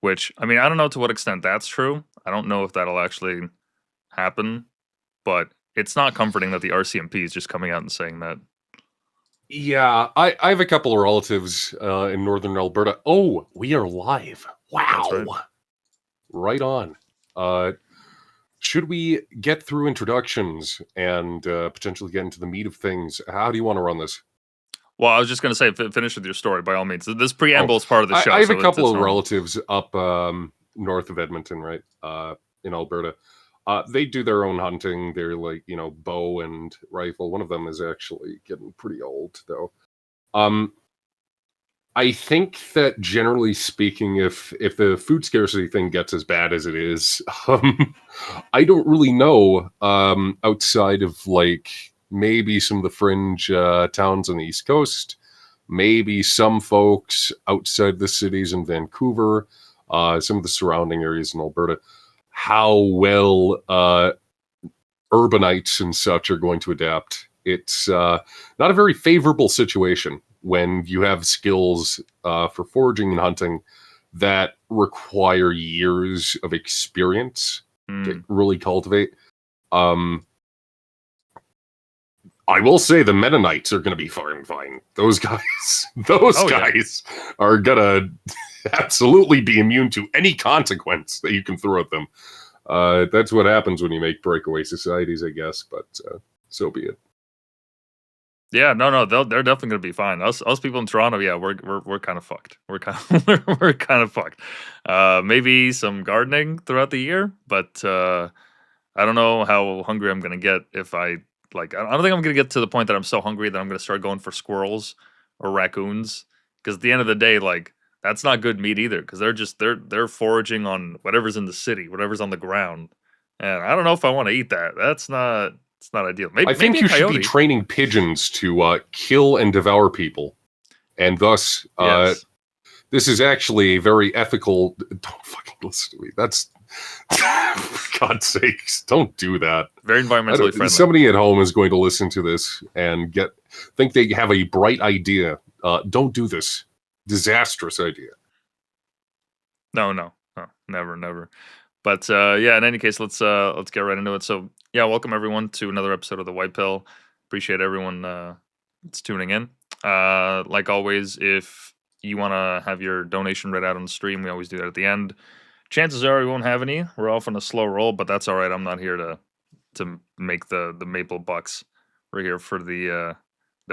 which, I mean, I don't know to what extent that's true. I don't know if that'll actually happen, but it's not comforting that the RCMP is just coming out and saying that. Yeah, I have a couple of relatives in northern Alberta. Oh, we are live. That's Wow. right. Right on. Uh, should we get through introductions and potentially get into the meat of things? How do you want to run this? Well, I was just going to say, finish with your story by all means. This Oh, preamble is part of the show, I have a so couple it's of normal. relatives up north of Edmonton, right? In Alberta. They do their own hunting. They're like, bow and rifle. One of them is actually getting pretty old, though. I think that generally speaking, if the food scarcity thing gets as bad as it is, I don't really know outside of like maybe some of the fringe towns on the East Coast, maybe some folks outside the cities in Vancouver, some of the surrounding areas in Alberta, how well urbanites and such are going to adapt. It's not a very favorable situation when you have skills for foraging and hunting that require years of experience to really cultivate. I will say the Mennonites are going to be fine. Those guys are going to absolutely be immune to any consequence that you can throw at them. That's what happens when you make breakaway societies, I guess, but so be it. Yeah, no, they're definitely gonna be fine. Us people in Toronto, yeah, we're kind of fucked. We're kind we're kind of fucked. Maybe some gardening throughout the year, but I don't know how hungry I'm gonna get if I like. I don't think I'm gonna get to the point that I'm so hungry that I'm gonna start going for squirrels or raccoons. Because at the end of the day, like that's not good meat either. Because they're foraging on whatever's in the city, whatever's on the ground, and I don't know if I want to eat that. It's not ideal. I think Maybe a you should be coyote. training pigeons to kill and devour people, and thus, Yes. this is actually very ethical. Don't fucking listen to me. That's for God's sakes, don't do that. Very environmentally friendly. Somebody at home is going to listen to this and think they have a bright idea. Don't do this. Disastrous idea. No, never. But yeah, in any case, let's get right into it. So yeah, welcome everyone to another episode of the Whitepill. Appreciate everyone that's tuning in. Like always, if you want to have your donation read out on the stream, we always do that at the end. Chances are we won't have any. We're off on a slow roll, but that's all right. I'm not here to make the maple bucks. We're here for the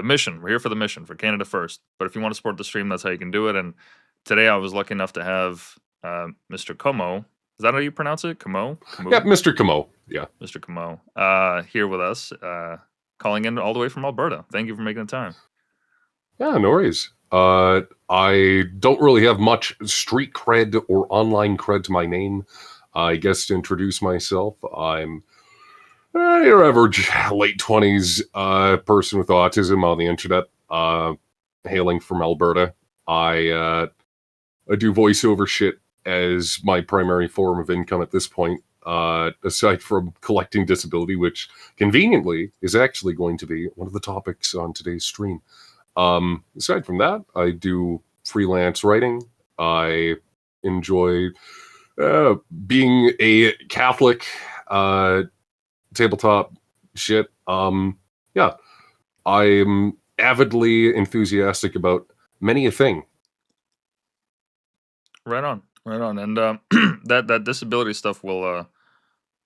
mission. We're here for the mission for Canada first. But if you want to support the stream, that's how you can do it. And today I was lucky enough to have Mr. Comeau. Is that how you pronounce it? Comeau? Yeah, Mr. Comeau. Yeah. Mr. Comeau. Here with us, calling in all the way from Alberta. Thank you for making the time. Yeah, no worries. I don't really have much street cred or online cred to my name. I guess to introduce myself, I'm your average late 20s person with autism on the internet, hailing from Alberta. I do voiceover shit as my primary form of income at this point, aside from collecting disability, which conveniently is actually going to be one of the topics on today's stream. Aside from that, I do freelance writing. I enjoy being a Catholic, tabletop shit. Yeah, I'm avidly enthusiastic about many a thing. Right on. And that disability stuff we'll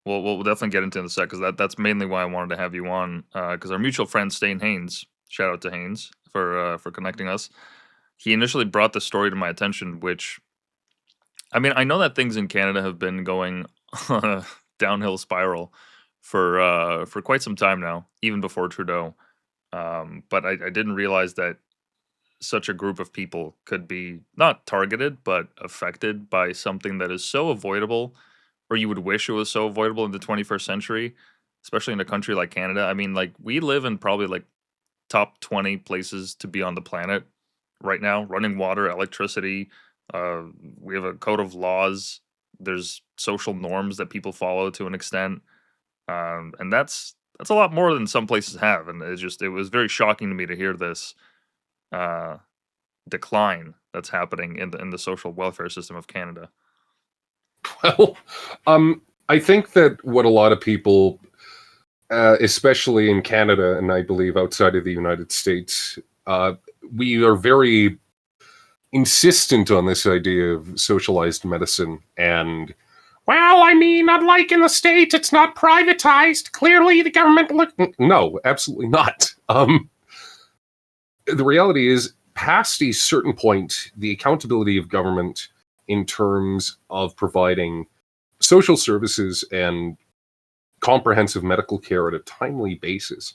definitely get into in a sec because that's mainly why I wanted to have you on because our mutual friend Stain Haynes, shout out to Haynes for connecting us. He initially brought the story to my attention, which I mean I know that things in Canada have been going on a downhill spiral for quite some time now, even before Trudeau. But I didn't realize that such a group of people could be not targeted but affected by something that is so avoidable or you would wish it was so avoidable in the 21st century, especially in a country like Canada. I mean, like we live in probably like top 20 places to be on the planet right now, running water, electricity, we have a code of laws, there's social norms that people follow to an extent, and that's a lot more than some places have, and it was very shocking to me to hear this uh, decline that's happening in the social welfare system of Canada. Well, I think that what a lot of people, especially in Canada and I believe outside of the United States, we are very insistent on this idea of socialized medicine. And, well, I mean, unlike in the States, it's not privatized. Clearly, the government No, absolutely not. The reality is, past a certain point, the accountability of government in terms of providing social services and comprehensive medical care at a timely basis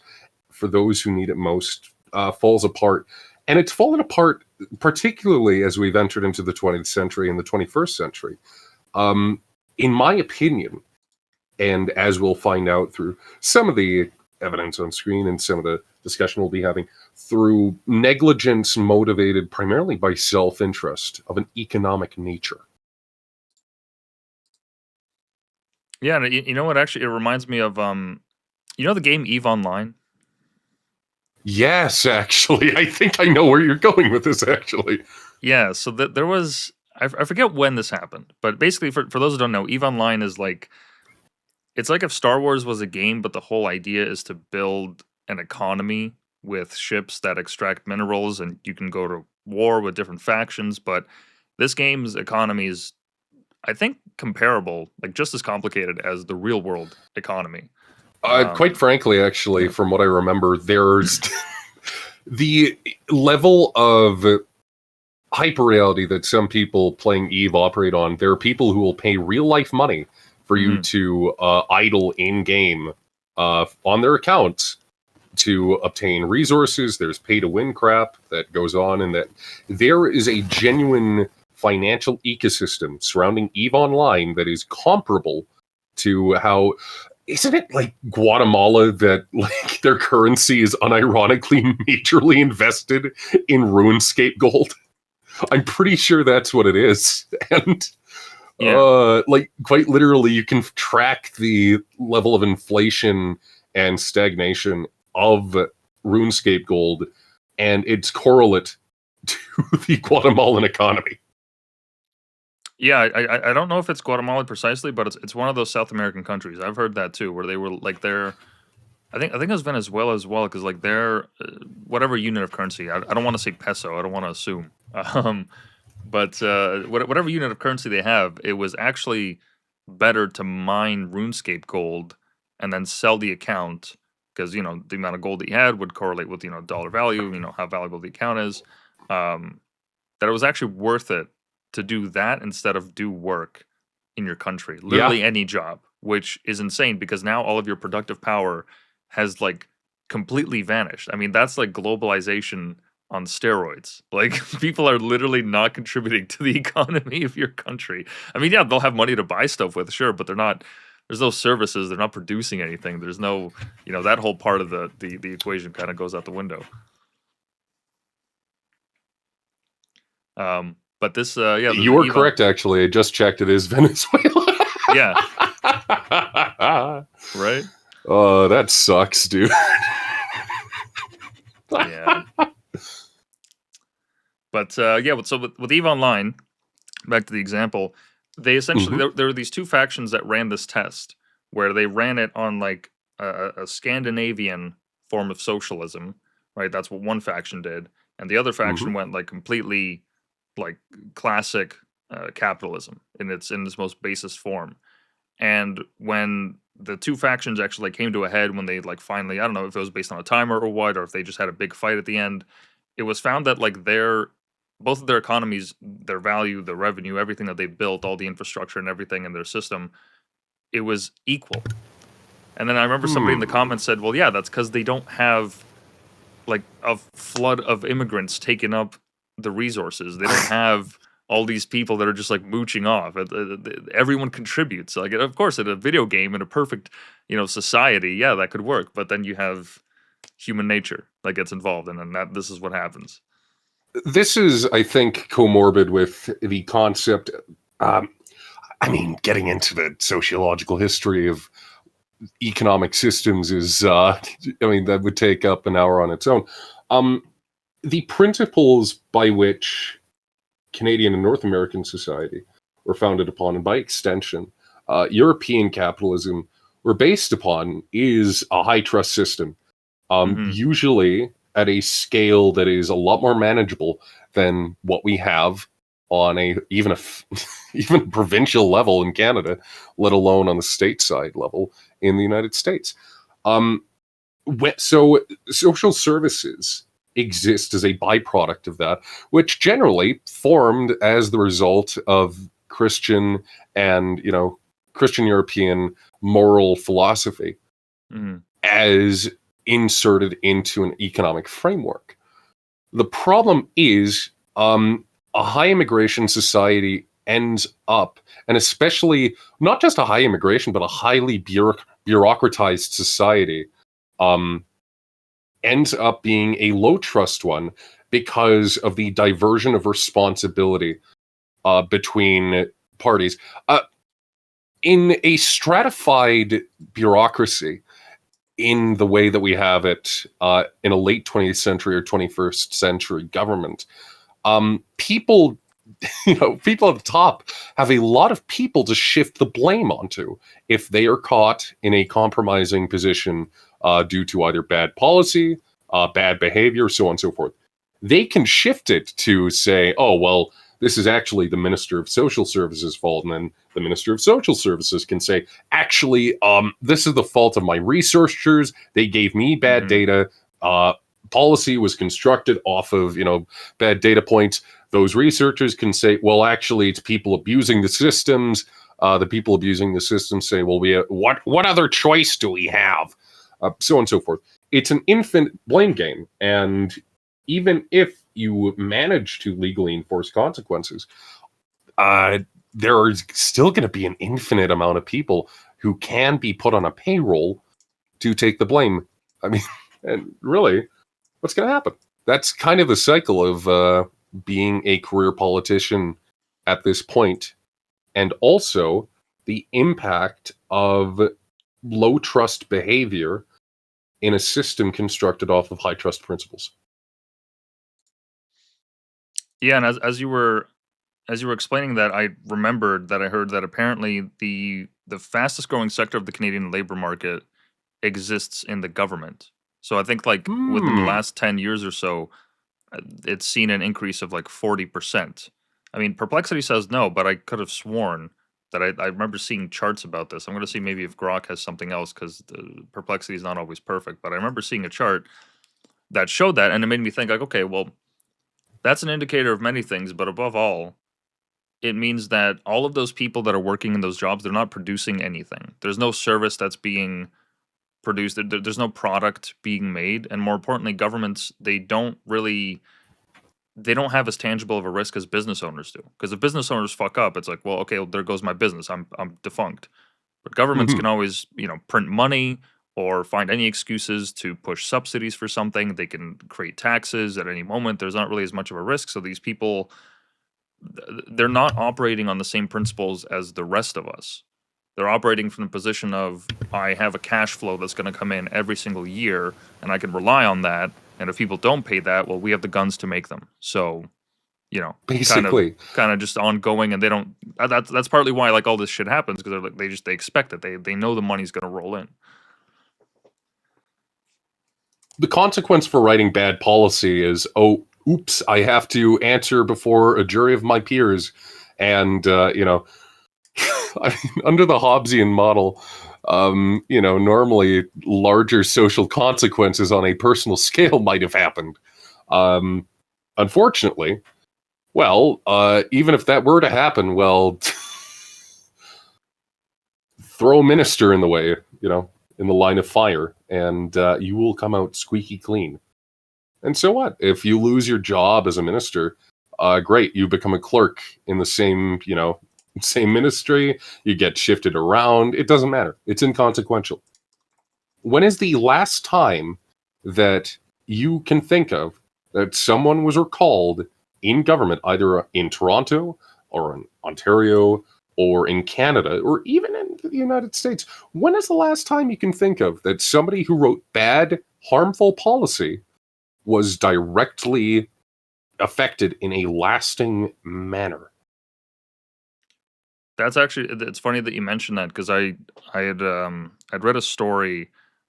for those who need it most falls apart. And it's fallen apart, particularly as we've entered into the 20th century and the 21st century. In my opinion, and as we'll find out through some of the evidence on screen and some of the discussion we'll be having, through negligence motivated primarily by self-interest of an economic nature. Yeah, and you know what? Actually, it reminds me of you know the game Eve Online. Yes, actually, I think I know where you're going with this. Actually, Yeah, so there was I forget when this happened, but basically for those who don't know, Eve Online is like it's like if Star Wars was a game, but the whole idea is to build an economy with ships that extract minerals, and you can go to war with different factions. But this game's economy is, I think, comparable, like just as complicated as the real world economy. quite Um, frankly, actually, yeah. from what I remember, there's the level of hyperreality that some people playing Eve operate on. There are people who will pay real life money for you Mhm. to idle in game on their accounts to obtain resources. There's pay to win crap that goes on, and that there is a genuine financial ecosystem surrounding Eve Online that is comparable to how. Isn't it like Guatemala that like their currency is unironically majorly invested in RuneScape gold? I'm pretty sure that's what it is. And Yeah. like quite literally you can track the level of inflation and stagnation of RuneScape gold and its correlate to the Guatemalan economy. Yeah, I don't know if it's Guatemala precisely, but it's one of those South American countries. I've heard that too, where they were like they're I think it was Venezuela as well, because like their whatever unit of currency. I don't want to say peso. I don't want to assume. Um, but whatever unit of currency they have, it was actually better to mine RuneScape gold and then sell the account, because the amount of gold that you had would correlate with dollar value. How valuable the account is. Um, that it was actually worth it to do that instead of do work in your country, Yeah, literally any job, which is insane because now all of your productive power has like completely vanished. I mean, that's like globalization on steroids. Like people are literally not contributing to the economy of your country. I mean, yeah, they'll have money to buy stuff with, sure, but they're not. There's no services. They're not producing anything. There's no, that whole part of the equation kind of goes out the window. But this, yeah, you the were Eve on, correct actually. I just checked, it is Venezuela. yeah, right, That sucks, dude. yeah. But yeah, so with Eve Online, back to the example, they essentially Mhm. there were these two factions that ran this test where they ran it on like a Scandinavian form of socialism, right? That's what one faction did, and the other Mhm. faction went like completely like classic capitalism in its most basest form. And when the two factions actually came to a head, when they like finally, I don't know if it was based on a timer or what, or if they just had a big fight at the end, it was found that like both of their economies, their value, the revenue, everything that they built, all the infrastructure and everything in their system, it was equal. And then I remember somebody in the Hmm. comments said, "Well, yeah, that's because they don't have like a flood of immigrants taking up the resources. They don't have all these people that are just like mooching off. Everyone contributes. Like, of course, in a video game, in a perfect, society, yeah, that could work. But then you have human nature that gets involved, and then this is what happens. This is, I think, comorbid with the concept. Um, I mean, getting into the sociological history of economic systems is, I mean, that would take up an hour on its own. Um, the principles by which Canadian and North American society were founded upon, and by extension, European capitalism were based upon, is a high trust system, Mm-hmm. usually at a scale that is a lot more manageable than what we have on even even provincial level in Canada, let alone on the stateside level in the United States. Um, so social services exist as a byproduct of that, which generally formed as the result of Christian and Christian European moral philosophy Mm-hmm. as inserted into an economic framework. The problem is a high immigration society ends up, and especially not just a high immigration, but a highly bureaucratized society, um, ends up being a low trust one because of the diversion of responsibility between parties. In a stratified bureaucracy, in the way that we have it in a late 20th century or 21st century government, people, people at the top have a lot of people to shift the blame onto if they are caught in a compromising position due to either bad policy, bad behavior, so on and so forth. They can shift it to say, oh, well, this is actually the Minister of Social Services' fault. And then the Minister of Social Services can say, actually, this is the fault of my researchers. They gave me bad Mm-hmm. data. Policy was constructed off of, bad data points. Those researchers can say, well, actually, it's people abusing the systems. The people abusing the system say, well, what other choice do we have? So on and so forth. It's an infinite blame game. And even if you manage to legally enforce consequences, there is still going to be an infinite amount of people who can be put on a payroll to take the blame. I mean, and really, what's going to happen? That's kind of the cycle of being a career politician at this point, and also the impact of low trust behavior in a system constructed off of high trust principles. Yeah, and as you were explaining that, I remembered that I heard that apparently the fastest growing sector of the Canadian labor market exists in the government. So I think like within the Hmm. last 10 years or so, it's seen an increase of like 40%. I mean, Perplexity says no, but I could have sworn that I remember seeing charts about this. I'm going to see maybe if Grok has something else because Perplexity is not always perfect. But I remember seeing a chart that showed that, and it made me think like, okay, well, that's an indicator of many things, but above all, it means that all of those people that are working in those jobs, they're not producing anything. There's no service that's being produced. There's no product being made, and more importantly, governments they don't have as tangible of a risk as business owners do. Because if business owners fuck up, it's like, well, okay, well, there goes my business. I'm defunct. But governments can Hmm. always, print money or find any excuses to push subsidies for something. They can create taxes at any moment. There's not really as much of a risk. So these people, they're not operating on the same principles as the rest of us. They're operating from the position of I have a cash flow that's going to come in every single year, and I can rely on that. And if people don't pay that, well, we have the guns to make them. So, you know, kind of Basically, kind of just ongoing, and they don't. That's partly why like all this shit happens because they expect it. They know the money's going to roll in. the consequence for writing bad policy is, oh, oops, I have to answer before a jury of my peers. And, I mean, under the Hobbesian model, normally larger social consequences on a personal scale might have happened. Um, Unfortunately, well, even if that were to happen, well, throw a minister in the way, in the line of fire, and you will come out squeaky clean. And so what? If you lose your job as a minister, great, you become a clerk in the same, same ministry. You get shifted around. It doesn't matter. It's inconsequential. When is the last time that you can think of that someone was recalled in government, either in Toronto or in Ontario or in Canada or even in the United States? When is the last time you can think of that somebody who wrote bad, harmful policy was directly affected in a lasting manner? That's actually it's funny that you mentioned that because I'd read a story.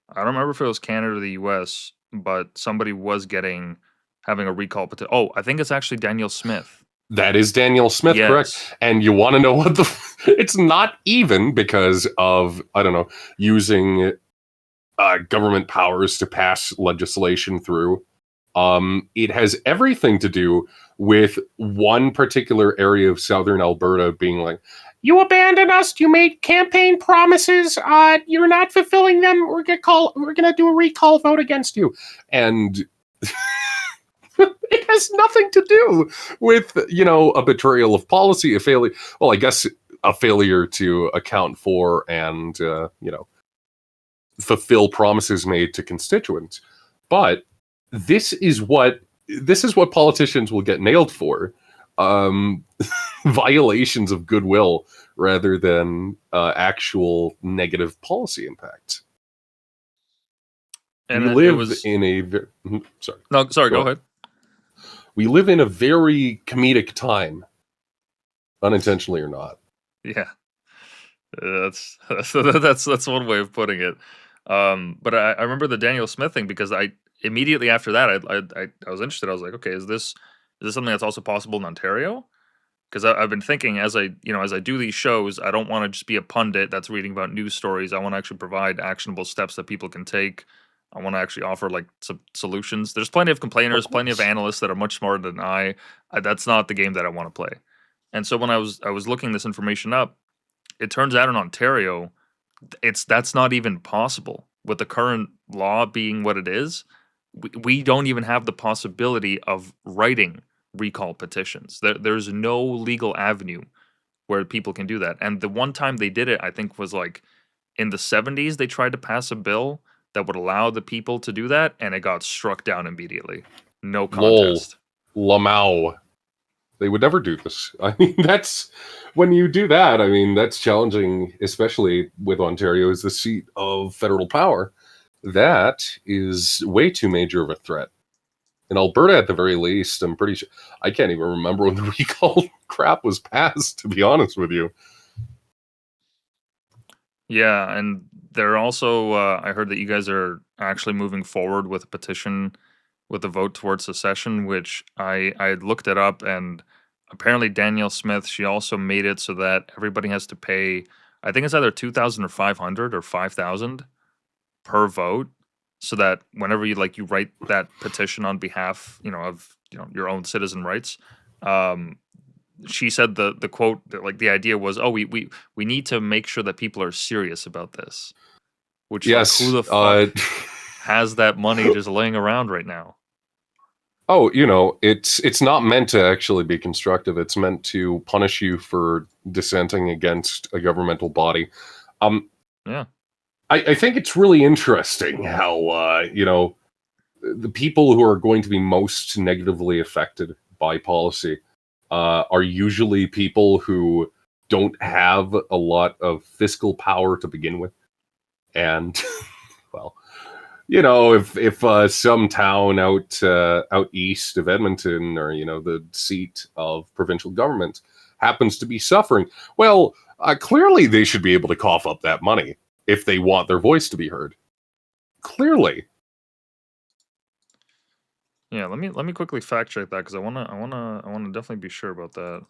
I don't remember if it was Canada or the U.S., but somebody was having a recall petition. Oh, I think it's actually Daniel Smith. That is Daniel Smith, correct? Yes. And you want to know what it's not even because of, I don't know, using government powers to pass legislation through. It has everything to do with one particular area of southern Alberta being like, "You abandoned us. You made campaign promises. You're not fulfilling them. We're gonna do a recall vote against you." And it has nothing to do with, a betrayal of policy, a failure. Well, I guess a failure to account for and fulfill promises made to constituents. But this is what politicians will get nailed for. Um, Violations of goodwill rather than actual negative policy impacts. And We it live was in a sorry. no, sorry, go Go ahead. ahead. We live in a very comedic time, unintentionally or not. Yeah. That's one way of putting it. But I remember the Daniel Smith thing because I immediately after that I was interested. I was like, okay, is this something that's also possible in Ontario? Because I've been thinking as I do these shows, I don't want to just be a pundit that's reading about news stories. I want to actually provide actionable steps that people can take. I want to actually offer like some solutions. There's plenty of Of complainers, plenty of course. analysts that are much smarter than That's not the game that I want to play. And so when I was looking this information up, it turns out in Ontario, that's not even possible with the current law being what it is. We don't even have the possibility of writing recall petitions. There's no legal avenue where people can do that. And the one time they did it, I think was like in the 70s they tried to pass a bill that would allow the people to do that and it got struck down immediately. No Lol. contest. Lamau. They would never do this. I mean, that's when you do that. I mean, that's challenging, especially with Ontario as the seat of federal power. That is way too major of a threat. In Alberta, at the very least, I'm pretty sure. I can't even remember when the recall crap was passed, to be honest with you. Yeah, and they're also I heard that you guys are actually moving forward with a petition with a vote towards secession, which I looked it up and apparently Danielle Smith, she also made it so that everybody has to pay I think it's either 2,000 or 500 or 5,000 per vote so that whenever you write that petition on behalf, of, your own citizen rights, um she said the quote that like the idea was, "Oh, we need to make sure that people are serious about this." Which like who Yes. the fuck has that money just laying around right now? Oh, it's not meant to actually be constructive. It's meant to punish you for dissenting against a governmental body. Um, Yeah. I think it's really interesting how the people who are going to be most negatively affected by policy are usually people who don't have a lot of fiscal power to begin with, and well, if some town out east of Edmonton, or the seat of provincial government, happens to be suffering, well, clearly they should be able to cough up that money if they want their voice to be heard. Clearly. Yeah, let me quickly fact check that because I wanna definitely be sure about that.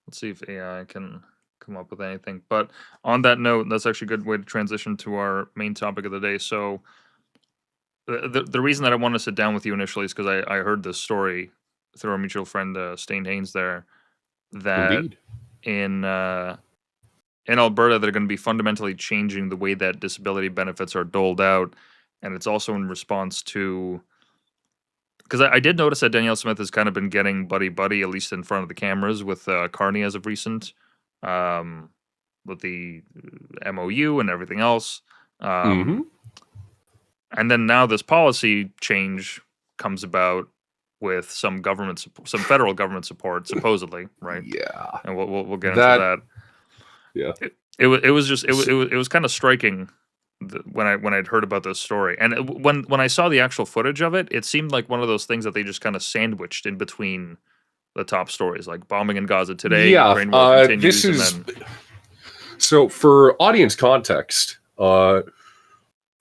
Let's see if AI can come up with anything. But on that note, that's actually a good way to transition to our main topic of the day. So the reason that I wanted to sit down with you initially is because I heard this story through our mutual friend Stain Haynes there that Indeed. in uh, in Alberta they're going to be fundamentally changing the way that disability benefits are doled out, and it's also in response to because I did notice that Danielle Smith has kind of been getting buddy buddy at least in front of the cameras with Carney as of recent, um, with the MOU and everything else. Mm-hmm. Um, And then now this policy change comes about with some federal government support, supposedly, right? Yeah. And we'll get into That. that. Yeah. It was just it was kind of striking when I'd heard about this story, and when I saw the actual footage of it, it seemed like one of those things that they just kind of sandwiched in between the top stories, like bombing in Gaza today, Yeah, Ukraine war this continues, and is then so for audience context.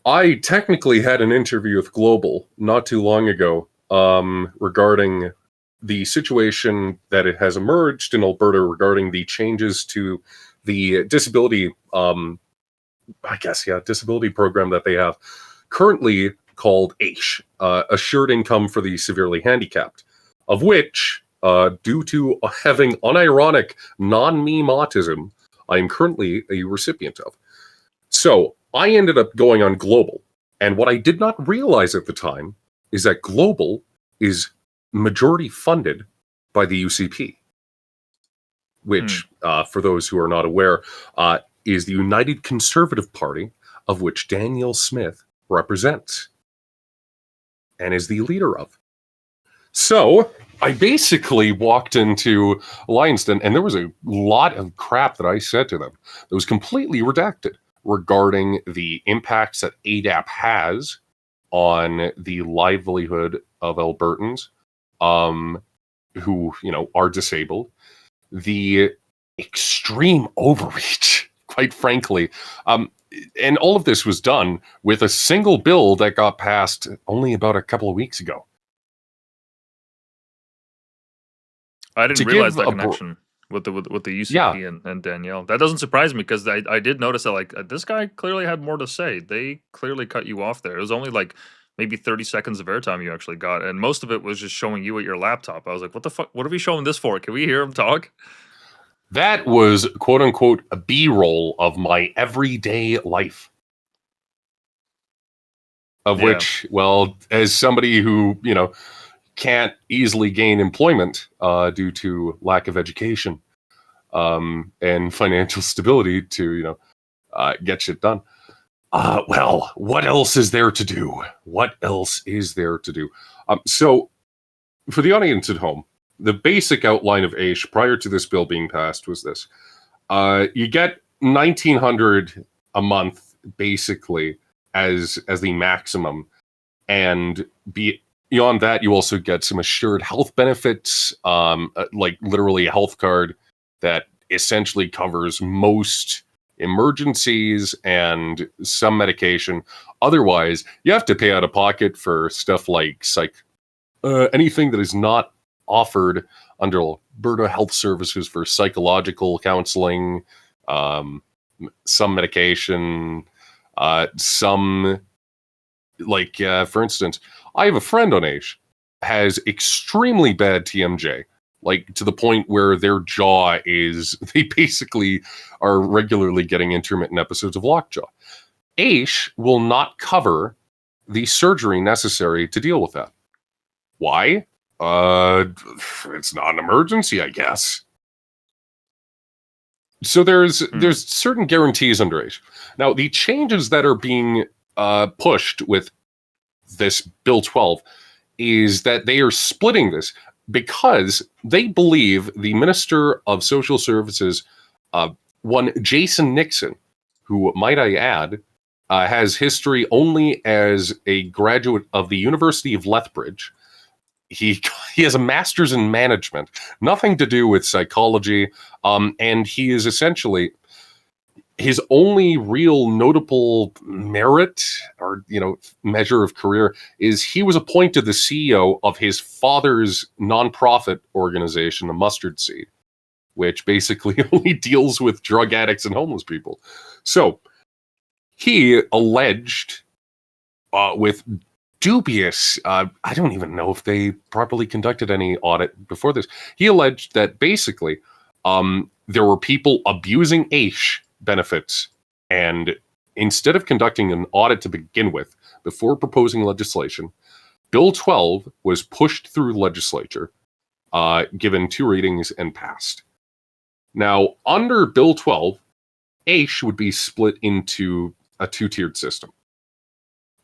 I technically had an interview with Global not too long ago regarding the situation that it has emerged in Alberta regarding the changes to the disability, disability program that they have currently called AISH, Assured Income for the Severely Handicapped, of which, due to having unironic non-meme autism, I am currently a recipient of. So I ended up going on Global. And what I did not realize at the time is that Global is majority funded by the UCP, which, for those who are not aware, is the United Conservative Party, of which Danielle Smith represents and is the leader of. So I basically walked into Lionsden, and there was a lot of crap that I said to them that was completely redacted regarding the impacts that ADAP has on the livelihood of Albertans who, are disabled, the extreme overreach, quite frankly. And all of this was done with a single bill that got passed only about a couple of weeks ago. I didn't To realize give that a connection with the yeah, UCP and Danielle. That doesn't surprise me because I did notice that this guy clearly had more to say. They clearly cut you off there. It was only like maybe 30 seconds of airtime you actually got, and most of it was just showing you at your laptop. I was like, what the fuck? What are we showing this for? Can we hear him talk? that was quote unquote a B-roll of my everyday life. Of Yeah. which, well, as somebody who, can't easily gain employment due to lack of education and financial stability to, get shit done. Well, what else is there to do? What else is there to do? So, for the audience at home, the basic outline of AISH prior to this bill being passed was this. You get $1,900 a month, basically, as the maximum. And beyond that, you also get some assured health benefits, like literally a health card that essentially covers most emergencies and some medication. Otherwise, you have to pay out of pocket for stuff like anything that is not offered under Alberta Health Services for psychological counseling, some medication, some for instance, I have a friend on AISH has extremely bad TMJ, like to the point where their jaw is, they basically are regularly getting intermittent episodes of lockjaw. AISH will not cover the surgery necessary to deal with that. Why? It's not an emergency, I guess. So there's certain guarantees under AISH. Now, the changes that are being pushed with this Bill 12 is that they are splitting this because they believe the Minister of Social Services, one Jason Nixon, who, might I add, has history only as a graduate of the University of Lethbridge. He has a master's in management, nothing to do with psychology, and he is essentially, his only real notable merit or, measure of career is he was appointed the CEO of his father's nonprofit organization, the Mustard Seed, which basically only deals with drug addicts and homeless people. So he alleged with dubious, I don't even know if they properly conducted any audit before this. He alleged that basically there were people abusing AISH benefits, and instead of conducting an audit to begin with, before proposing legislation, Bill 12 was pushed through the legislature, given 2 readings, and passed. Now, under Bill 12, AISH would be split into a 2-tiered system.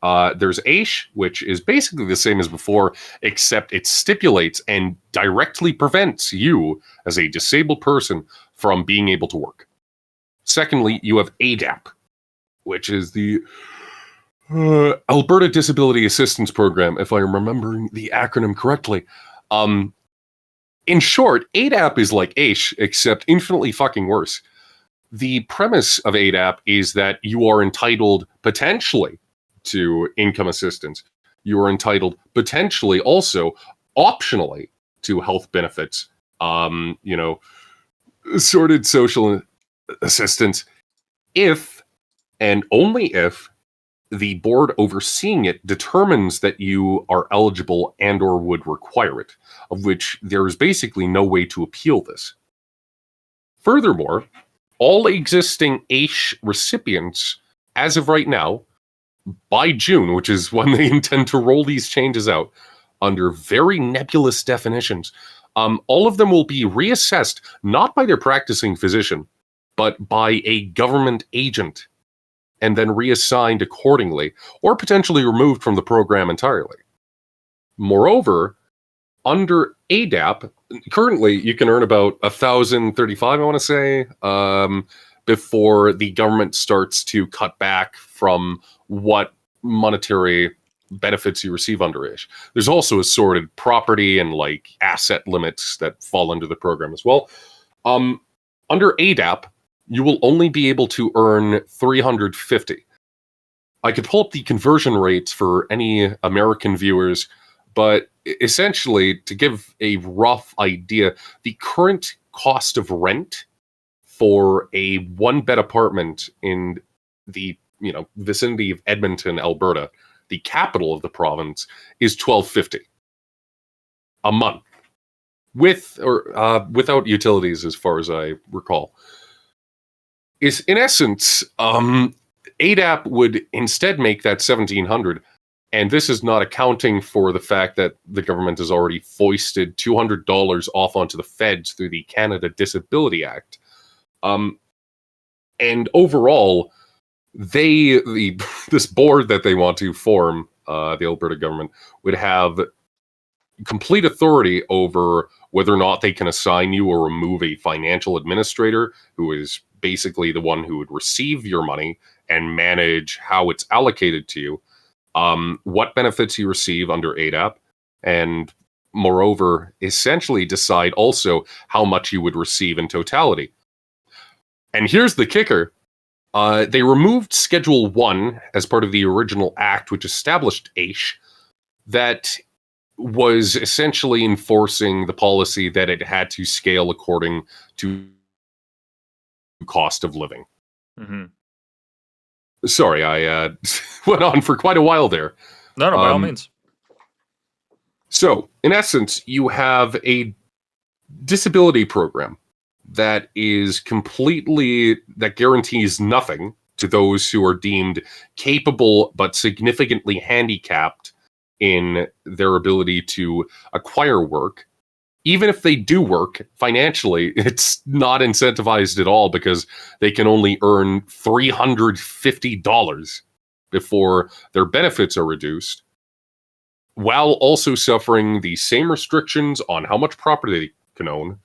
There's AISH, which is basically the same as before, except it stipulates and directly prevents you, as a disabled person, from being able to work. Secondly, you have ADAP, which is the Alberta Disability Assistance Program, if I'm remembering the acronym correctly. In short, ADAP is like AISH, except infinitely fucking worse. The premise of ADAP is that you are entitled potentially to income assistance. You are entitled potentially also optionally to health benefits, sorted social assistance, if and only if the board overseeing it determines that you are eligible and or would require it, of which there is basically no way to appeal this. Furthermore, all existing AISH recipients, as of right now, by June, which is when they intend to roll these changes out, under very nebulous definitions, all of them will be reassessed not by their practicing physician, but by a government agent, and then reassigned accordingly, or potentially removed from the program entirely. Moreover, under ADAP, currently you can earn about $1,035, I want to say, before the government starts to cut back from what monetary benefits you receive under AISH. There's also assorted property and like asset limits that fall under the program as well. Under ADAP, you will only be able to earn $350. I could pull up the conversion rates for any American viewers, but essentially, to give a rough idea, the current cost of rent for a one-bed apartment in the vicinity of Edmonton, Alberta, the capital of the province, is $1,250 a month, with or without utilities, as far as I recall. Is in essence, ADAP would instead make that $1,700, and this is not accounting for the fact that the government has already foisted $200 off onto the feds through the Canada Disability Act. And overall, this board that they want to form, the Alberta government, would have complete authority over whether or not they can assign you or remove a financial administrator, who is basically the one who would receive your money and manage how it's allocated to you, what benefits you receive under ADAP, and moreover, essentially decide also how much you would receive in totality. And here's the kicker. They removed Schedule 1 as part of the original act, which established AISH, that was essentially enforcing the policy that it had to scale according to cost of living. Mm-hmm. Sorry, I went on for quite a while there. No, by all means. So, in essence, you have a disability program that guarantees nothing to those who are deemed capable but significantly handicapped in their ability to acquire work. Even if they do work financially, it's not incentivized at all because they can only earn $350 before their benefits are reduced, while also suffering the same restrictions on how much property they can own,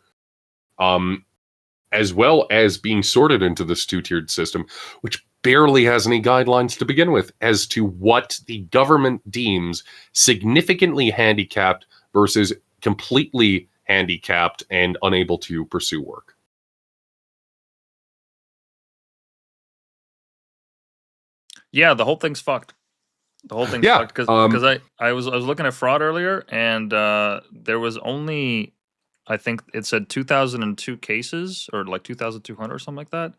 as well as being sorted into this two-tiered system, which barely has any guidelines to begin with as to what the government deems significantly handicapped versus completely handicapped and unable to pursue work. Yeah, the whole thing's fucked. The whole thing's fucked because I was looking at fraud earlier, and there was only, I think it said 2,002 cases, or like 2,200 or something like that.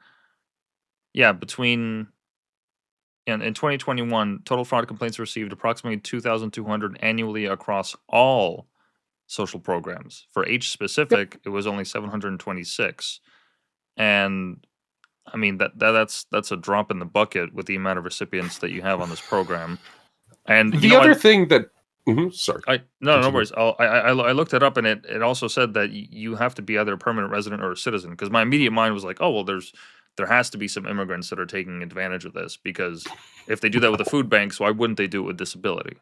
Yeah, in 2021, total fraud complaints received approximately 2,200 annually across all social programs. For H specific, it was only 726, and I mean that's a drop in the bucket with the amount of recipients that you have on this program. And the other thing that sorry, no worries. I looked it up, and it also said that you have to be either a permanent resident or a citizen. Because my immediate mind was like, oh well, there has to be some immigrants that are taking advantage of this, because if they do that with the food banks, why wouldn't they do it with disability?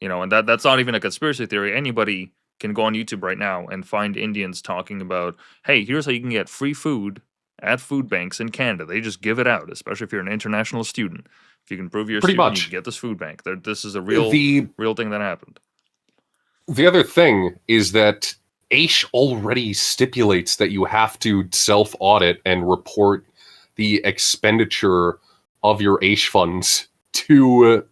And that's not even a conspiracy theory. Anybody can go on YouTube right now and find Indians talking about, hey, here's how you can get free food at food banks in Canada. They just give it out, especially if you're an international student. If you can prove you're a Pretty student, you can much. get this food bank. This is a The real thing that happened. the other thing is that AISH already stipulates that you have to self-audit and report the expenditure of your AISH funds to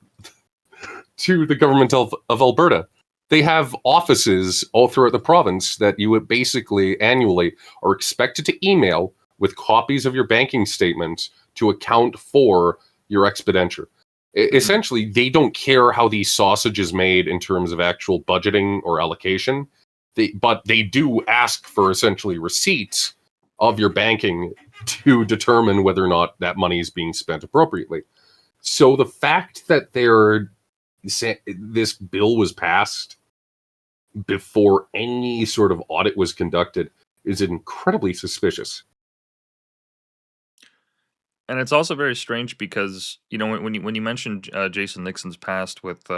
the government of Alberta. They have offices all throughout the province that you would basically annually are expected to email with copies of your banking statements to account for your expenditure. Essentially, they don't care how the sausage is made in terms of actual budgeting or allocation, but they do ask for essentially receipts of your banking to determine whether or not that money is being spent appropriately. So the fact that this bill was passed before any sort of audit was conducted is incredibly suspicious. And it's also very strange because when you mentioned Jason Nixon's past with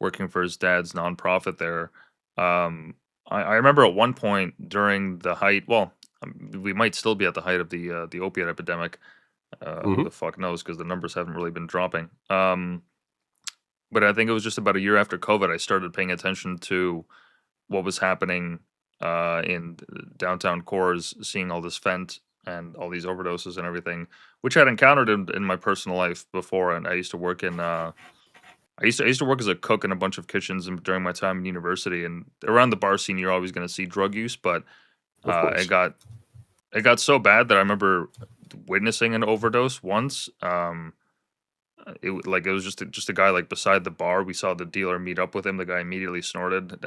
working for his dad's nonprofit there, I remember at one point during the height. Well, we might still be at the height of the opiate epidemic. Who Hmm. the fuck knows? Because the numbers haven't really been dropping. But I think it was just about a year after COVID, I started paying attention to what was happening in downtown cores, seeing all this fent and all these overdoses and everything, which I'd encountered in my personal life before. And I used to work in I used to work as a cook in a bunch of kitchens during my time in university. And around the bar scene, you're always going to see drug use, but Of uh, it course. got it got so bad that I remember witnessing an overdose once. It was just a guy like beside the bar. We saw the dealer meet up with him. The guy immediately snorted.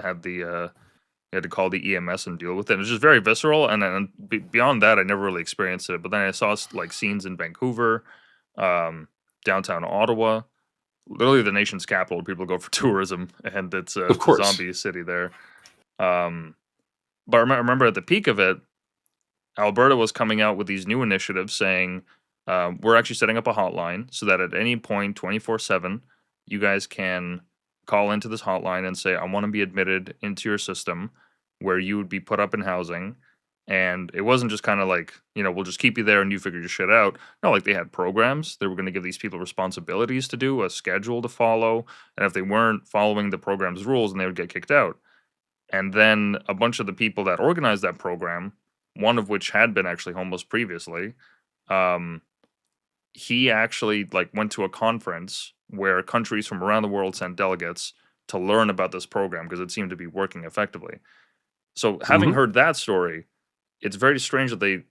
He had to call the EMS and deal with it. It was just very visceral. And then beyond that, I never really experienced it. But then I saw like scenes in Vancouver, um, downtown Ottawa, literally the nation's capital. Where people go for tourism, and Of it's a course. zombie city there. Um, but I remember at the peak of it, Alberta was coming out with these new initiatives saying, we're actually setting up a hotline so that at any point, 24/7, you guys can call into this hotline and say, I want to be admitted into your system where you would be put up in housing. And it wasn't just kind of like, we'll just keep you there and you figure your shit out. No, like they had programs. They were going to give these people responsibilities to do, a schedule to follow. And if they weren't following the program's rules, then they would get kicked out. And then a bunch of the people that organized that program, one of which had been actually homeless previously, um, he actually like went to a conference where countries from around the world sent delegates to learn about this program because it seemed to be working effectively. So having Hmm. heard that story, it's very strange that they.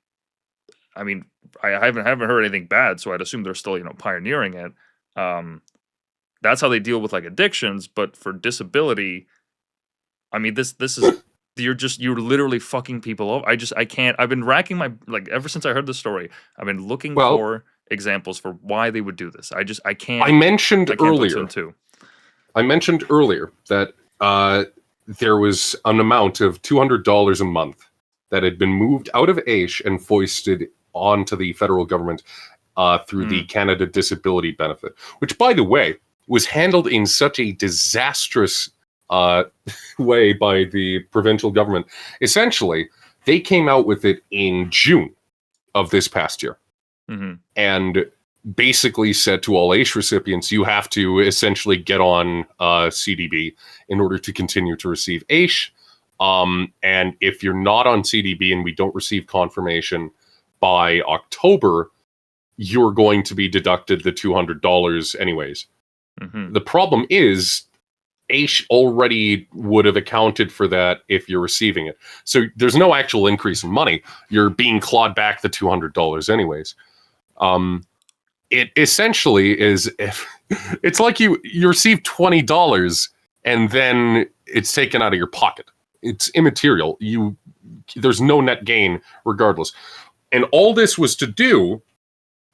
I mean, I haven't heard anything bad, so I'd assume they're still pioneering it. Um, that's how they deal with like addictions, but for disability, I mean, this is you're literally fucking people over. I can't. I've been racking my like ever since I heard the story. I've been looking Well, for examples for why they would do this. I I can't mentioned put two earlier and two. I mentioned earlier that there was an amount of $200 a month that had been moved out of AISH and foisted onto the federal government through the Mm, Canada Disability Benefit, which, by the way, was handled in such a disastrous uh, way by the provincial government. Essentially, they came out with it in June of this past year mm-hmm. and basically said to all AISH recipients, you have to essentially get on CDB in order to continue to receive AISH. And if you're not on CDB and we don't receive confirmation by October, you're going to be deducted the $200 anyways. Mm-hmm. The problem is AISH already would have accounted for that if you're receiving it. So there's no actual increase in money. You're being clawed back the $200 anyways. It essentially is if it's like you receive $20 and then it's taken out of your pocket. It's immaterial. There's no net gain regardless. And all this was to do,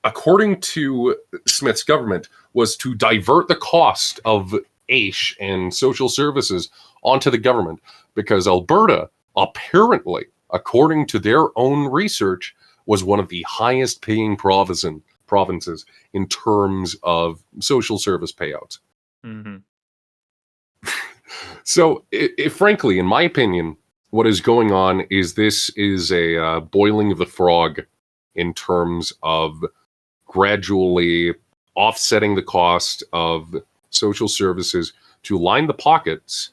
according to Smith's government, was to divert the cost of AISH and social services onto the government because Alberta, apparently, according to their own research, was one of the highest paying provinces in terms of social service payouts. Mm-hmm. So, frankly, in my opinion, what is going on is this is a boiling of the frog in terms of gradually offsetting the cost of social services to line the pockets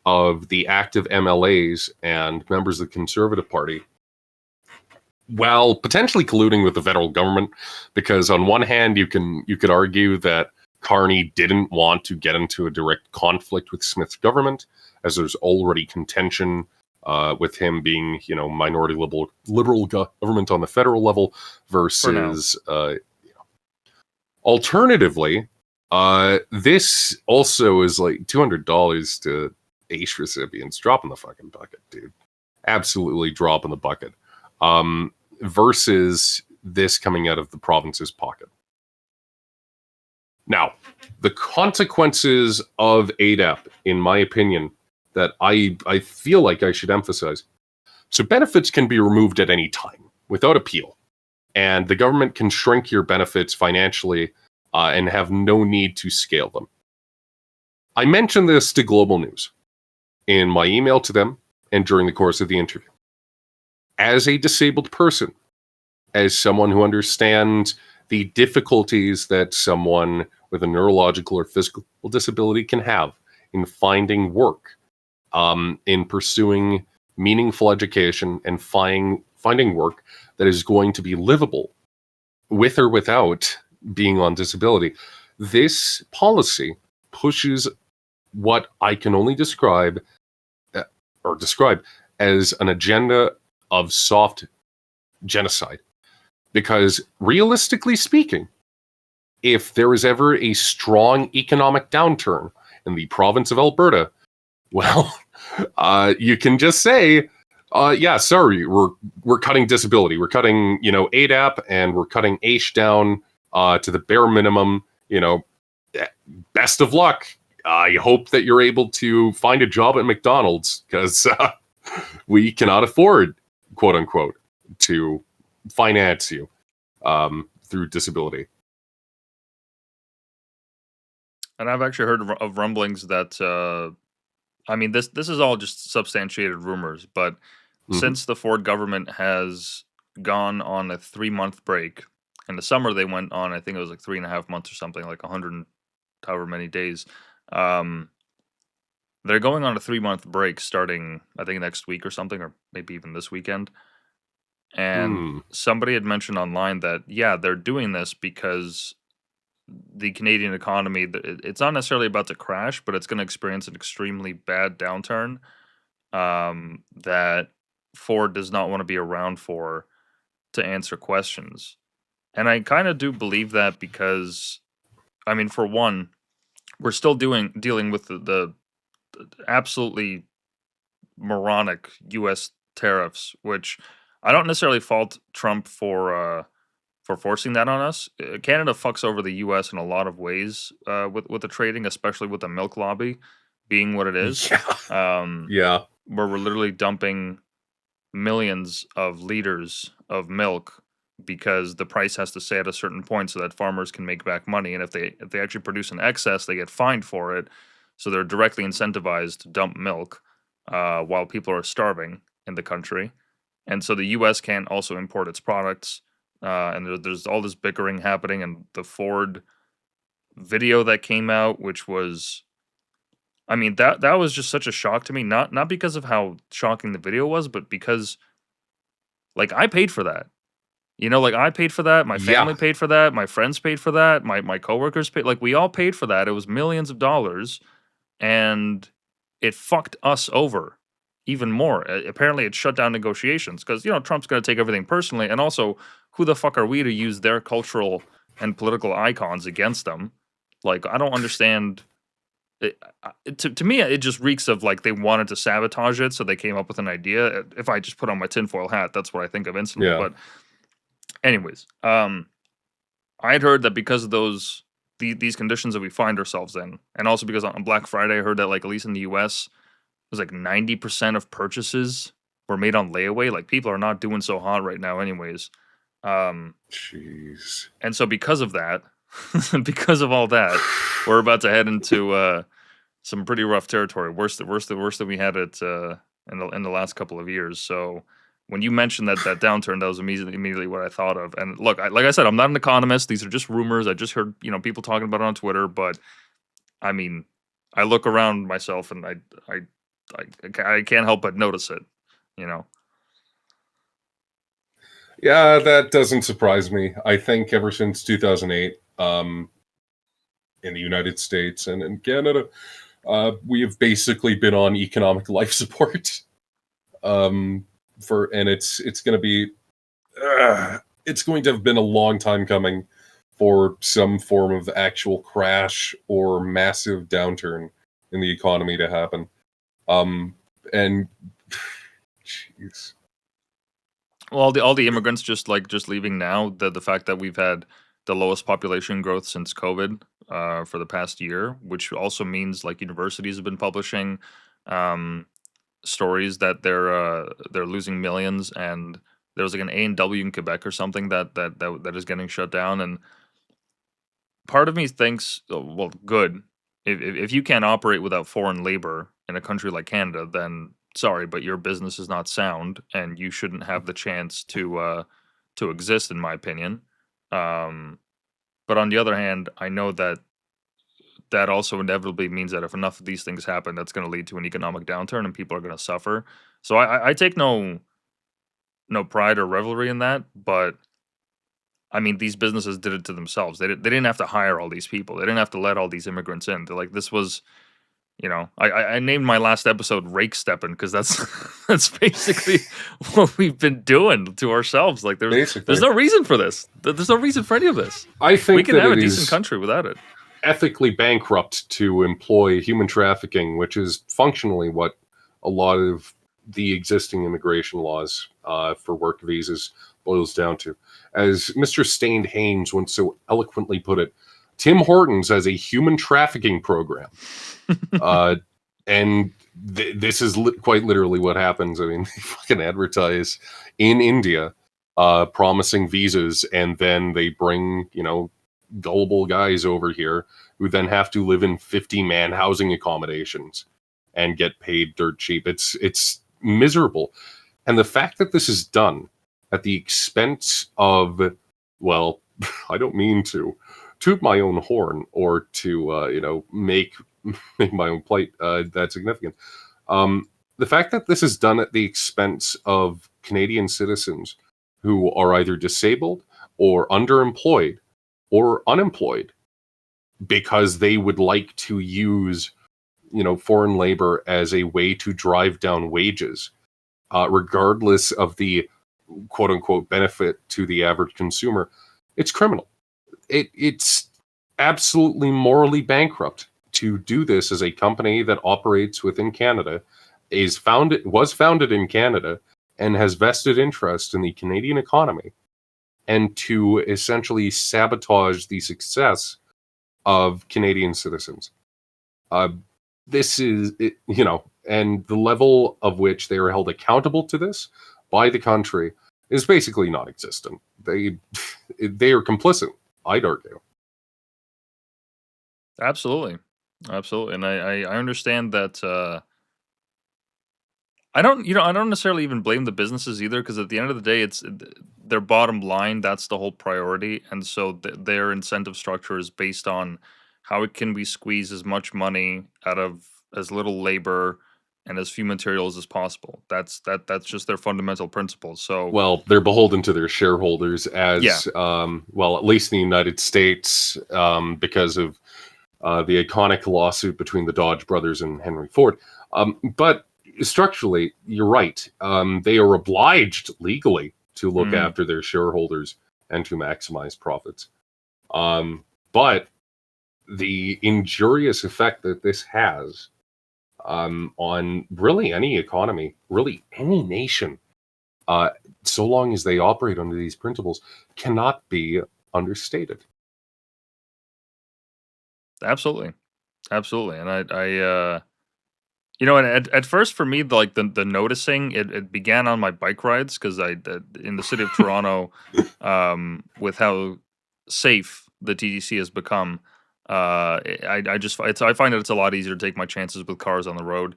of the active MLAs and members of the Conservative Party, while potentially colluding with the federal government. Because on one hand, you could argue that Carney didn't want to get into a direct conflict with Smith's government, as there's already contention with him being, minority liberal government on the federal level versus. Alternatively, this also is like $200 to AISH recipients. Drop in the fucking bucket, dude. Absolutely drop in the bucket. Versus this coming out of the province's pocket. Now, the consequences of ADAP, in my opinion, that I feel like I should emphasize. So benefits can be removed at any time without appeal. And the government can shrink your benefits financially and have no need to scale them. I mentioned this to Global News in my email to them and during the course of the interview. As a disabled person, as someone who understands the difficulties that someone with a neurological or physical disability can have in finding work, in pursuing meaningful education, and finding work that is going to be livable with or without being on disability. This policy pushes what I can only describe as an agenda of soft genocide. Because realistically speaking, if there is ever a strong economic downturn in the province of Alberta, well, you can just say, sorry, we're cutting disability. We're cutting, ADAP, and we're cutting AISH down to the bare minimum. Best of luck. I hope that you're able to find a job at McDonald's, because we cannot afford, quote unquote, to finance you through disability. And I've actually heard of rumblings that, this is all just substantiated rumors, but since the Ford government has gone on a 3-month break, in the summer they went on, I think it was like 3.5 months or something, like 100 and however many days. They're going on a 3-month break starting, I think, next week or something, or maybe even this weekend. And somebody had mentioned online that, they're doing this because the Canadian economy, it's not necessarily about to crash, but it's going to experience an extremely bad downturn that Ford does not want to be around for to answer questions. And I kind of do believe that because, for one, we're still dealing with the absolutely moronic U.S. tariffs, which I don't necessarily fault Trump for forcing that on us. Canada fucks over the U.S. in a lot of ways with the trading, especially with the milk lobby being what it is. Yeah. Where we're literally dumping millions of liters of milk because the price has to stay at a certain point so that farmers can make back money. And if they actually produce an excess, they get fined for it. So they're directly incentivized to dump milk while people are starving in the country. And so the U.S. can't also import its products. And there's all this bickering happening. And the Ford video that came out, which was, that was just such a shock to me. Not because of how shocking the video was, but because, I paid for that. I paid for that. My family paid for that. My friends paid for that. My coworkers paid. We all paid for that. It was millions of dollars, and it fucked us over even more. Apparently, it shut down negotiations because Trump's going to take everything personally, and also, who the fuck are we to use their cultural and political icons against them? I don't understand. To me, it just reeks of they wanted to sabotage it, so they came up with an idea. If I just put on my tinfoil hat, that's what I think of instantly. Yeah. But anyways, I had heard that because of these conditions that we find ourselves in, and also because on Black Friday, I heard that at least in the U.S., it was 90% of purchases were made on layaway. People are not doing so hot right now, anyways. Jeez. And so because of that, because of all that, we're about to head into some pretty rough territory. Worse than we had it in the last couple of years. So when you mentioned that downturn, that was immediately what I thought of. And look, like I said, I'm not an economist. These are just rumors. I just heard people talking about it on Twitter. But I mean, I look around myself and I I can't help but notice it. You know. Yeah, that doesn't surprise me. I think ever since 2008, in the United States and in Canada, we have basically been on economic life support. Um, and it's going to be it's going to have been a long time coming for some form of actual crash or massive downturn in the economy to happen. And jeez. Well, all the immigrants just leaving now. The fact that we've had the lowest population growth since COVID for the past year, which also means like universities have been publishing stories that they're losing millions, and there was like an A&W in Quebec or something that is getting shut down. And part of me thinks, well, good. If you can't operate without foreign labor in a country like Canada, then sorry, but your business is not sound, and you shouldn't have the chance to exist, in my opinion. Um, but on the other hand, I know that also inevitably means that if enough of these things happen, that's going to lead to an economic downturn, and people are going to suffer. So I take no pride or revelry in that, but I mean, these businesses did it to themselves. They didn't have to hire all these people. They didn't have to let all these immigrants in. They're like, this was, I named my last episode "Rake Steppin" because that's that's basically what we've been doing to ourselves. Like, there's Basically, no reason for this. There's no reason for any of this. I We think can that have a it decent is country without it. ethically bankrupt to employ human trafficking, which is functionally what a lot of the existing immigration laws for work visas boils down to. As Mr. Stained Haynes once so eloquently put it, Tim Hortons has a human trafficking program. Uh, and this is quite literally what happens. I mean, they fucking advertise in India promising visas, and then they bring, gullible guys over here who then have to live in 50-man housing accommodations and get paid dirt cheap. It's miserable. And the fact that this is done at the expense of, well, I don't mean to toot my own horn or to make my own plight that significant. The fact that this is done at the expense of Canadian citizens who are either disabled or underemployed or unemployed because they would like to use foreign labor as a way to drive down wages, regardless of the quote unquote benefit to the average consumer, it's criminal. It's absolutely morally bankrupt to do this as a company that operates within Canada, was founded in Canada, and has vested interest in the Canadian economy, and to essentially sabotage the success of Canadian citizens. Uh, this is, and the level of which they are held accountable to this by the country is basically non-existent. They are complicit, I'd argue. Absolutely, absolutely, and I understand that. I don't necessarily even blame the businesses either, because at the end of the day, it's their bottom line. That's the whole priority, and so their incentive structure is based on how it can we squeeze as much money out of as little labor and as few materials as possible. That's just their fundamental principles. So Well, they're beholden to their shareholders yeah, as, well, at least in the United States, because of the iconic lawsuit between the Dodge brothers and Henry Ford. But structurally, you're right. They are obliged legally to look mhm, after their shareholders and to maximize profits. But the injurious effect that this has on really any economy, really any nation, uh, so long as they operate under these principles, cannot be understated. absolutely, absolutely, and and at first for me, the noticing it began on my bike rides because in the city of Toronto, with how safe the TTC has become, I find that it's a lot easier to take my chances with cars on the road.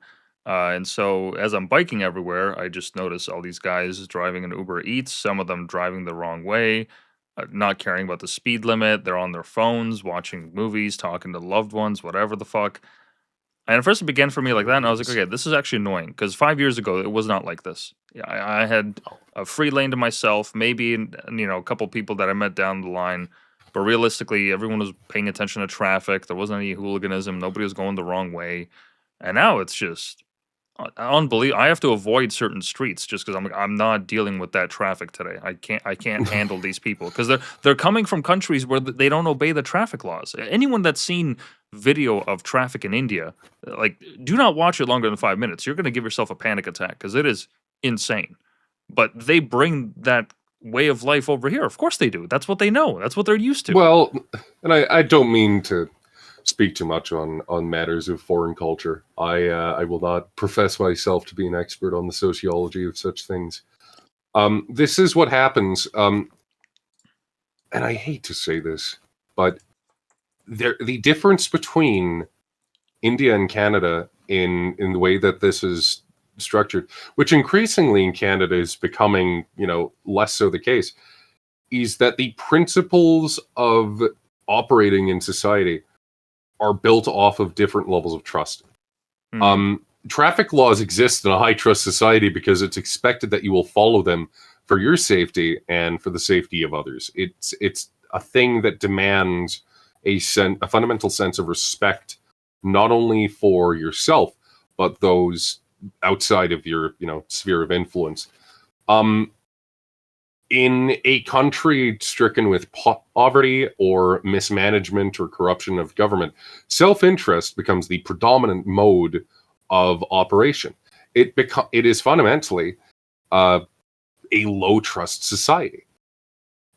And so as I'm biking everywhere, I just notice all these guys driving an Uber Eats, some of them driving the wrong way, not caring about the speed limit. They're on their phones, watching movies, talking to loved ones, whatever the fuck. And at first it began for me like that, and I was like, Jeez. okay, this is actually annoying because 5 years ago it was not like this. Yeah, I had Oh. a free lane to myself, maybe a couple people that I met down the line, but realistically, everyone was paying attention to traffic. There wasn't any hooliganism. Nobody was going the wrong way, and now it's just unbelievable. I have to avoid certain streets just because I'm not dealing with that traffic today. I can't handle these people because they're coming from countries where they don't obey the traffic laws. Anyone that's seen video of traffic in India, like, do not watch it longer than 5 minutes. You're gonna give yourself a panic attack because it is insane. But they bring that way of life over here. Of course they do. That's what they know. That's what they're used to. Well, and I don't mean to speak too much on matters of foreign culture. I will not profess myself to be an expert on the sociology of such things. This is what happens, and I hate to say this, but the difference between India and Canada in the way that this is structured, which increasingly in Canada is becoming, less so the case, is that the principles of operating in society are built off of different levels of trust. Mhm. Traffic laws exist in a high trust society because it's expected that you will follow them for your safety and for the safety of others. It's a thing that demands a fundamental sense of respect, not only for yourself but those outside of your sphere of influence. Um, in a country stricken with poverty or mismanagement or corruption of government, self-interest becomes the predominant mode of operation. It is fundamentally uh, a low trust society.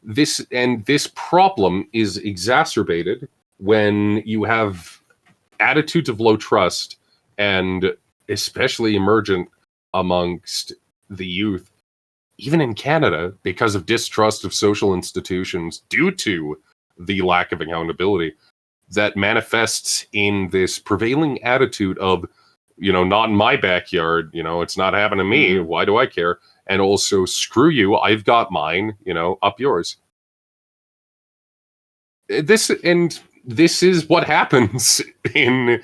This problem is exacerbated when you have attitudes of low trust, and especially emergent amongst the youth, even in Canada, because of distrust of social institutions due to the lack of accountability, that manifests in this prevailing attitude of, not in my backyard, it's not happening to me, Mhm. why do I care? And also, screw you, I've got mine, up yours. This is what happens in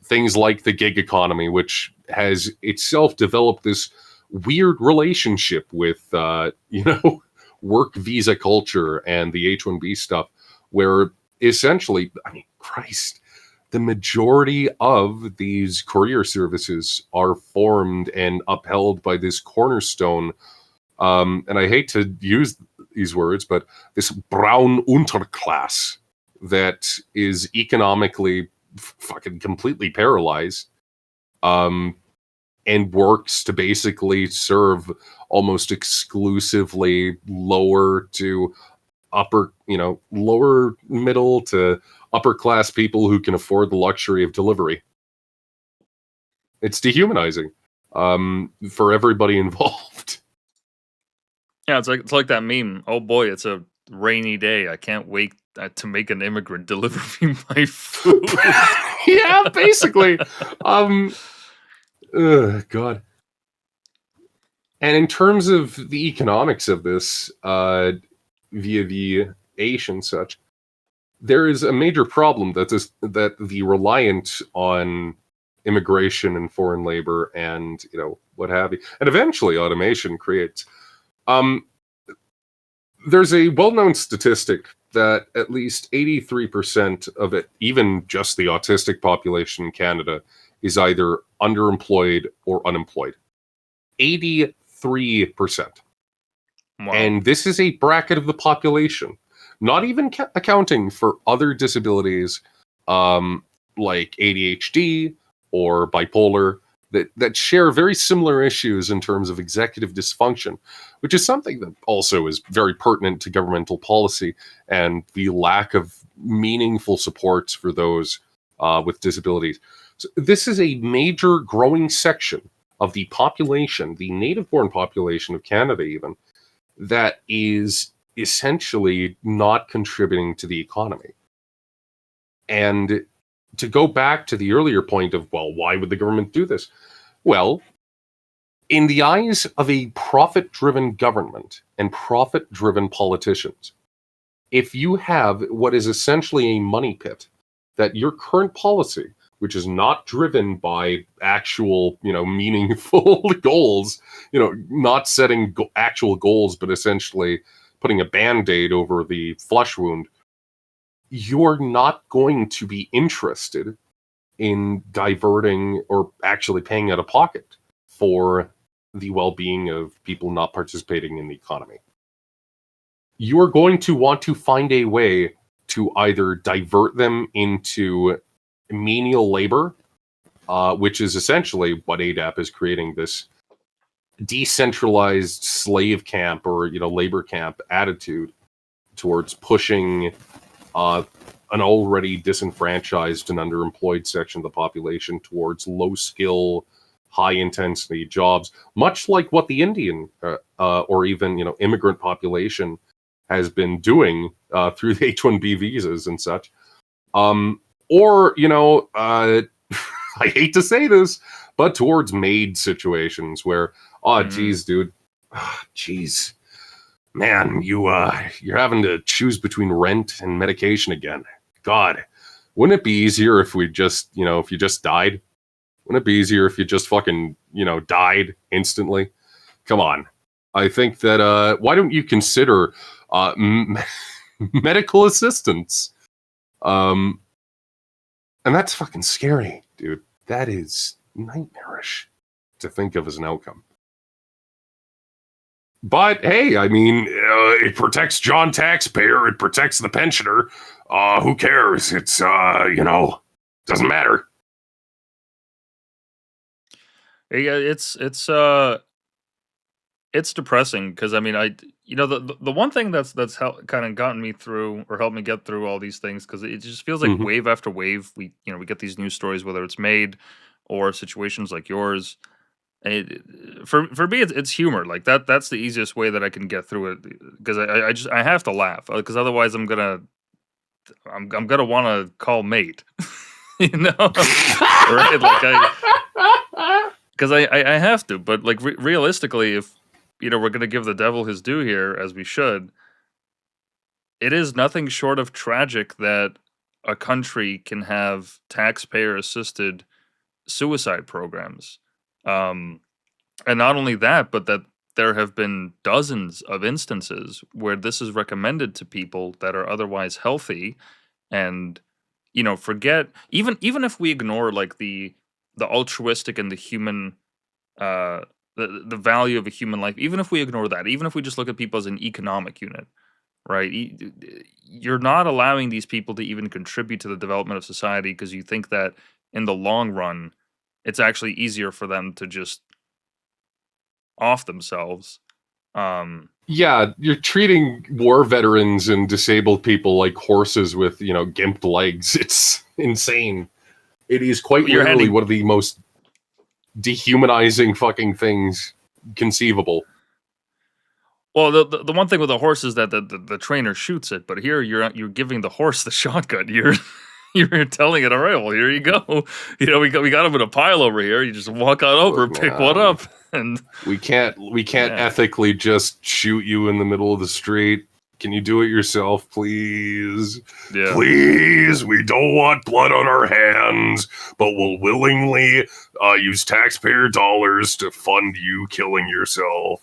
things like the gig economy, which has itself developed this weird relationship with work visa culture and the H-1B stuff, where essentially, I mean, Christ, the majority of these courier services are formed and upheld by this cornerstone, and I hate to use these words, but this brown Unterklasse that is economically fucking completely paralyzed, um, and works to basically serve almost exclusively lower to upper, lower middle to upper class people who can afford the luxury of delivery. It's dehumanizing for everybody involved. Yeah, it's like that meme. Oh boy, it's a rainy day. I can't wait to make an immigrant deliver me my food. Yeah, basically. Um, God. And in terms of the economics of this, via the Aish and such, there is a major problem that the reliant on immigration and foreign labor and what have you, and eventually automation creates. Um, there's a well-known statistic that at least 83% of it, even just the autistic population in Canada, is either underemployed or unemployed. 83%. Wow. And this is a bracket of the population, not even accounting for other disabilities, like ADHD or bipolar, that share very similar issues in terms of executive dysfunction, which is something that also is very pertinent to governmental policy and the lack of meaningful supports for those with disabilities. So this is a major growing section of the population, the native-born population of Canada, even, that is essentially not contributing to the economy. And to go back to the earlier point of, well, why would the government do this? Well, in the eyes of a profit-driven government and profit-driven politicians, if you have what is essentially a money pit, that your current policy, which is not driven by actual, meaningful goals, not setting actual goals, but essentially putting a Band-Aid over the flesh wound, you're not going to be interested in diverting or actually paying out of pocket for the well-being of people not participating in the economy. You're going to want to find a way to either divert them into menial labor, which is essentially what ADAP is creating, this decentralized slave camp or labor camp attitude towards pushing an already disenfranchised and underemployed section of the population towards low-skill, high-intensity jobs, much like what the Indian or even immigrant population has been doing through the H-1B visas and such. Or I hate to say this, but towards maid situations where, geez, dude, geez, man, you're having to choose between rent and medication again. God, wouldn't it be easier if we just, if you just died? Wouldn't it be easier if you just fucking, died instantly? Come on. I think that, why don't you consider medical assistance? And that's fucking scary, dude. That is nightmarish to think of as an outcome. But hey, I mean, it protects John taxpayer. It protects the pensioner. Who cares? It's, doesn't matter. Yeah, it's depressing because I mean, the one thing that's kind of gotten me through or helped me get through all these things, because it just feels like wave after wave we get these news stories, whether it's made or situations like yours. For me, it's humor. Like that's the easiest way that I can get through it, because I have to laugh, because otherwise I'm gonna want to call mate, right? Like because I have to, but like realistically, if we're gonna give the devil his due here, as we should, it is nothing short of tragic that a country can have taxpayer assisted suicide programs. And not only that, but that there have been dozens of instances where this is recommended to people that are otherwise healthy, and forget, even if we ignore like the altruistic and the human the value of a human life, even if we ignore that, even if we just look at people as an economic unit, right? You're not allowing these people to even contribute to the development of society, because you think that in the long run it's actually easier for them to just off themselves. Yeah, you're treating war veterans and disabled people like horses with, gimped legs. It's insane. It is quite literally one of the most dehumanizing fucking things conceivable. Well, the one thing with the horse is that the trainer shoots it, but here you're giving the horse the shotgun. You're telling it, all right, well, here you go. We got him in a pile over here. You just walk on over, pick one up, and we can't ethically just shoot you in the middle of the street. Can you do it yourself, please? Yeah. Please, we don't want blood on our hands, but we'll willingly use taxpayer dollars to fund you killing yourself.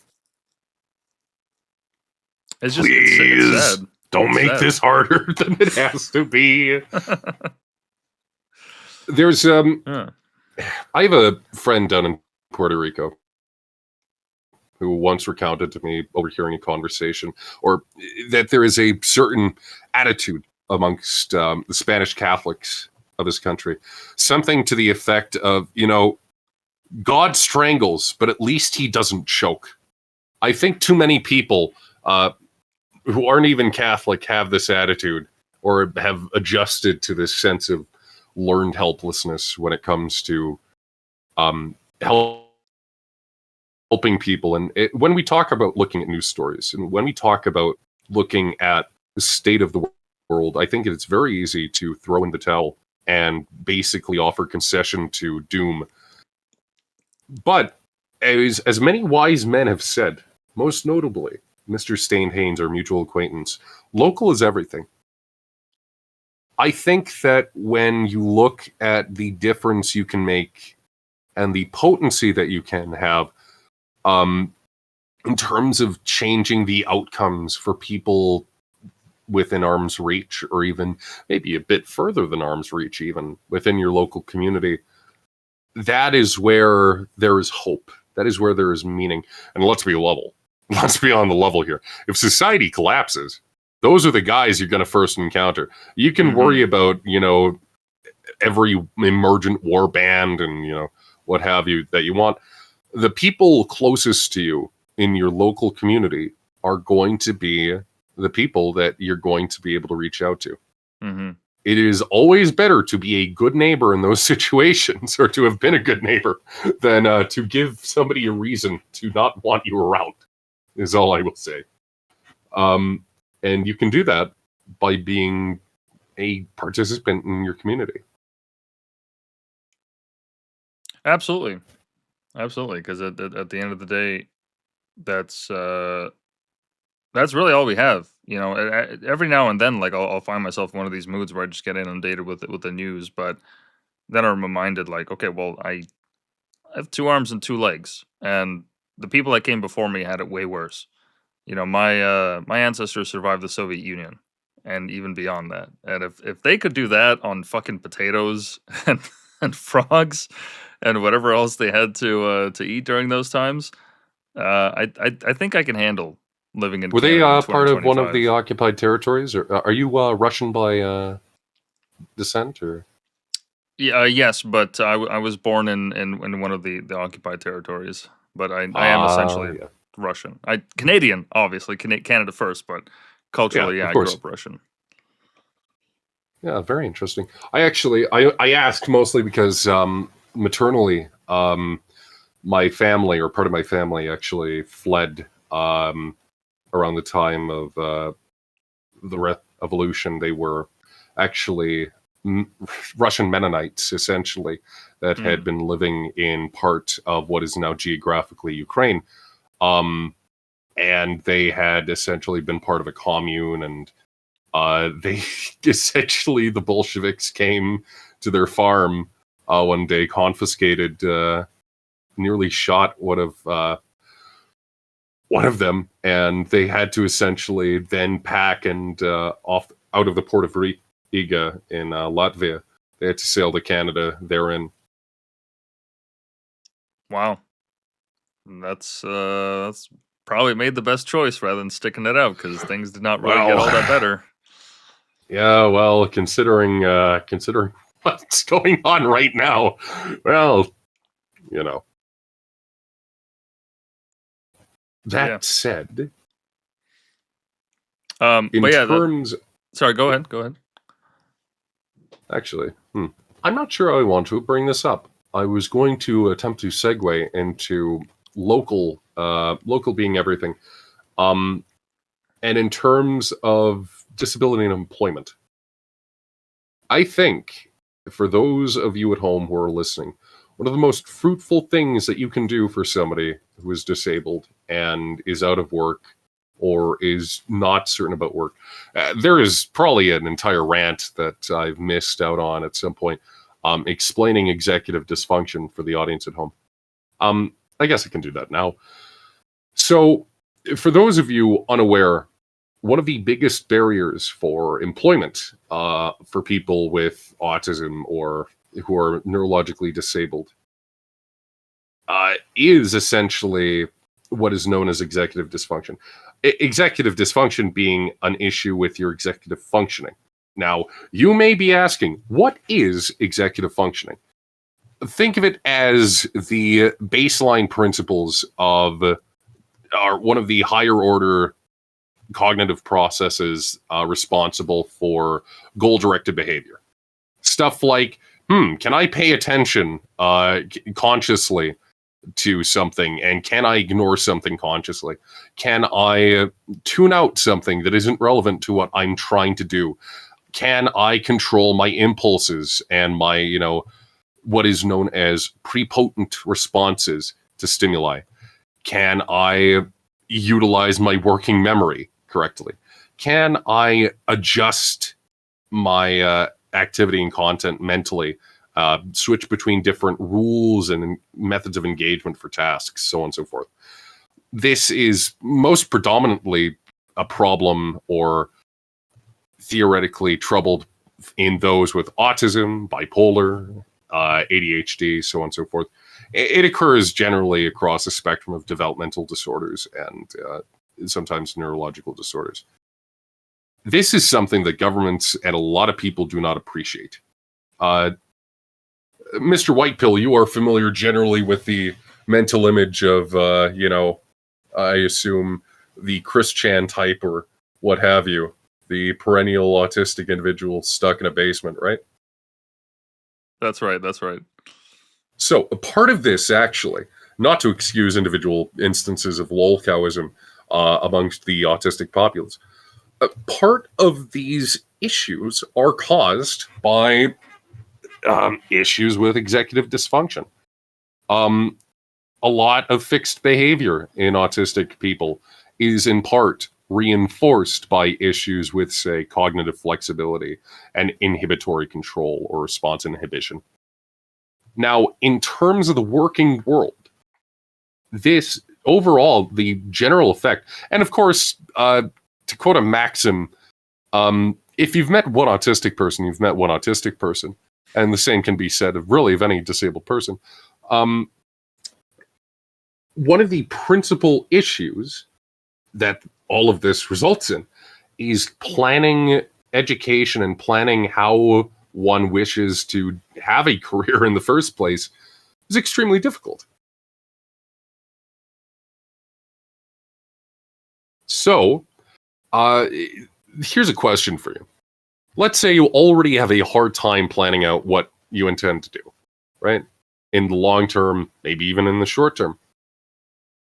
It's just, it's sad. Don't make this harder than it has to be. There's I have a friend down in Puerto Rico who once recounted to me, overhearing a conversation, or that there is a certain attitude amongst the Spanish Catholics of his country, something to the effect of, God strangles, but at least he doesn't choke. I think too many people who aren't even Catholic have this attitude, or have adjusted to this sense of learned helplessness when it comes to helping people. And when we talk about looking at news stories, and when we talk about looking at the state of the world, I think it's very easy to throw in the towel and basically offer concession to doom. But as many wise men have said, most notably Mr. Stain Haynes, our mutual acquaintance, local is everything. I think that when you look at the difference you can make and the potency that you can have, in terms of changing the outcomes for people within arm's reach, or even maybe a bit further than arm's reach, even within your local community, that is where there is hope. That is where there is meaning. And let's be level. Let's be on the level here. If society collapses, those are the guys you're going to first encounter. You can worry about, every emergent war band and, what have you that you want. The people closest to you in your local community are going to be the people that you're going to be able to reach out to. Mm-hmm. It is always better to be a good neighbor in those situations, or to have been a good neighbor, than to give somebody a reason to not want you around, is all I will say. And you can do that by being a participant in your community. Absolutely. Because at the end of the day, that's really all we have. Every now and then, like I'll find myself in one of these moods where I just get inundated with the news, but then I'm reminded, like, okay, well, I have 2 arms and 2 legs, and the people that came before me had it way worse. My ancestors survived the Soviet Union, and even beyond that. And if they could do that on fucking potatoes and frogs and whatever else they had to eat during those times, I think I can handle living in Were they Canada in part of one of the 2025. occupied territories, or are you Russian by descent, or? Yeah, yes, but I was born in one of the occupied territories, but I am essentially Yeah. Russian. Canadian, obviously, Canada first, but culturally, of I grew course. up Russian. Yeah, very interesting. I asked mostly because maternally, my family, or part of my family, actually fled around the time of the revolution. They were actually Russian Mennonites, essentially, that had been living in part of what is now geographically Ukraine. And they had essentially been part of a commune, and they essentially, the Bolsheviks came to their farm one day, confiscated, nearly shot one of them, and they had to essentially then pack and out of the port of Riga in Latvia. They had to sail to Canada therein. Wow, that's probably made the best choice rather than sticking it out, because things did not really get all that better. Yeah, well, considering what's going on right now, well, That said, but yeah, terms, sorry, go ahead. Actually, I'm not sure I want to bring this up. I was going to attempt to segue into local being everything. And in terms of disability and employment, I think for those of you at home who are listening, one of the most fruitful things that you can do for somebody who is disabled and is out of work or is not certain about work, there is probably an entire rant that I've missed out on at some point, explaining executive dysfunction for the audience at home. I guess I can do that now. So, for those of you unaware, one of the biggest barriers for employment for people with autism or who are neurologically disabled is essentially what is known as executive dysfunction. Executive dysfunction being an issue with your executive functioning. Now, you may be asking, what is executive functioning? Think of it as the baseline principles of one of the higher order cognitive processes responsible for goal-directed behavior. Stuff like, can I pay attention consciously to something, and can I ignore something consciously? Can I tune out something that isn't relevant to what I'm trying to do? Can I control my impulses and my, what is known as prepotent responses to stimuli? Can I utilize my working memory correctly? Can I adjust my activity and content mentally, switch between different rules and methods of engagement for tasks, so on and so forth? This is most predominantly a problem or theoretically troubled in those with autism, bipolar, ADHD, so on and so forth. It occurs generally across a spectrum of developmental disorders and sometimes neurological disorders. This is something that governments and a lot of people do not appreciate. Mr. Whitepill, you are familiar generally with the mental image of, I assume the Chris Chan type or what have you, the perennial autistic individual stuck in a basement, right? That's right. That's right. So a part of this, actually, not to excuse individual instances of lolcowism amongst the autistic populace, part of these issues are caused by issues with executive dysfunction. A lot of fixed behavior in autistic people is in part reinforced by issues with, say, cognitive flexibility and inhibitory control or response inhibition. Now, in terms of the working world, this overall, the general effect, and of course, to quote a maxim, if you've met one autistic person, you've met one autistic person, and the same can be said of really of any disabled person. One of the principal issues that all of this results in is planning education and planning how one wishes to have a career in the first place is extremely difficult. So, here's a question for you. Let's say you already have a hard time planning out what you intend to do, right? In the long term, maybe even in the short term.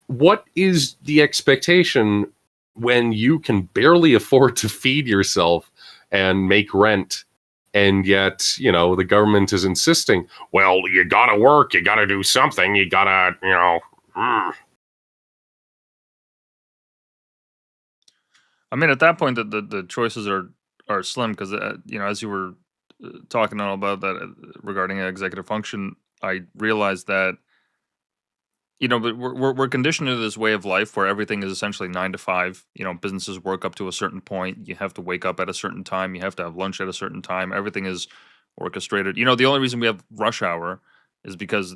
What is the expectation when you can barely afford to feed yourself and make rent, and yet, the government is insisting, well, you gotta work, you gotta do something, you gotta, I mean, at that point, the choices are slim because as you were talking all about that regarding executive function, I realized that but we're conditioned to this way of life where everything is essentially 9 to 5. Businesses work up to a certain point. You have to wake up at a certain time. You have to have lunch at a certain time. Everything is orchestrated. The only reason we have rush hour is because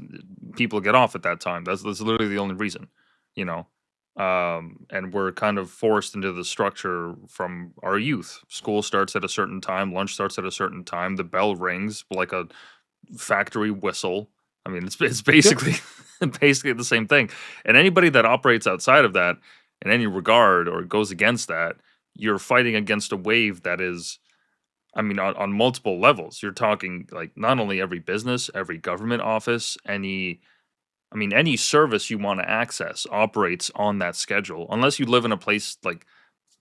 people get off at that time. That's literally the only reason. You know, and we're kind of forced into the structure from our youth. School starts at a certain time. Lunch starts at a certain time. The bell rings like a factory whistle. I mean, it's basically basically the same thing. And anybody that operates outside of that in any regard or goes against that, you're fighting against a wave that is, I mean, on multiple levels. You're talking like not only every business, every government office, any service you want to access operates on that schedule. Unless you live in a place like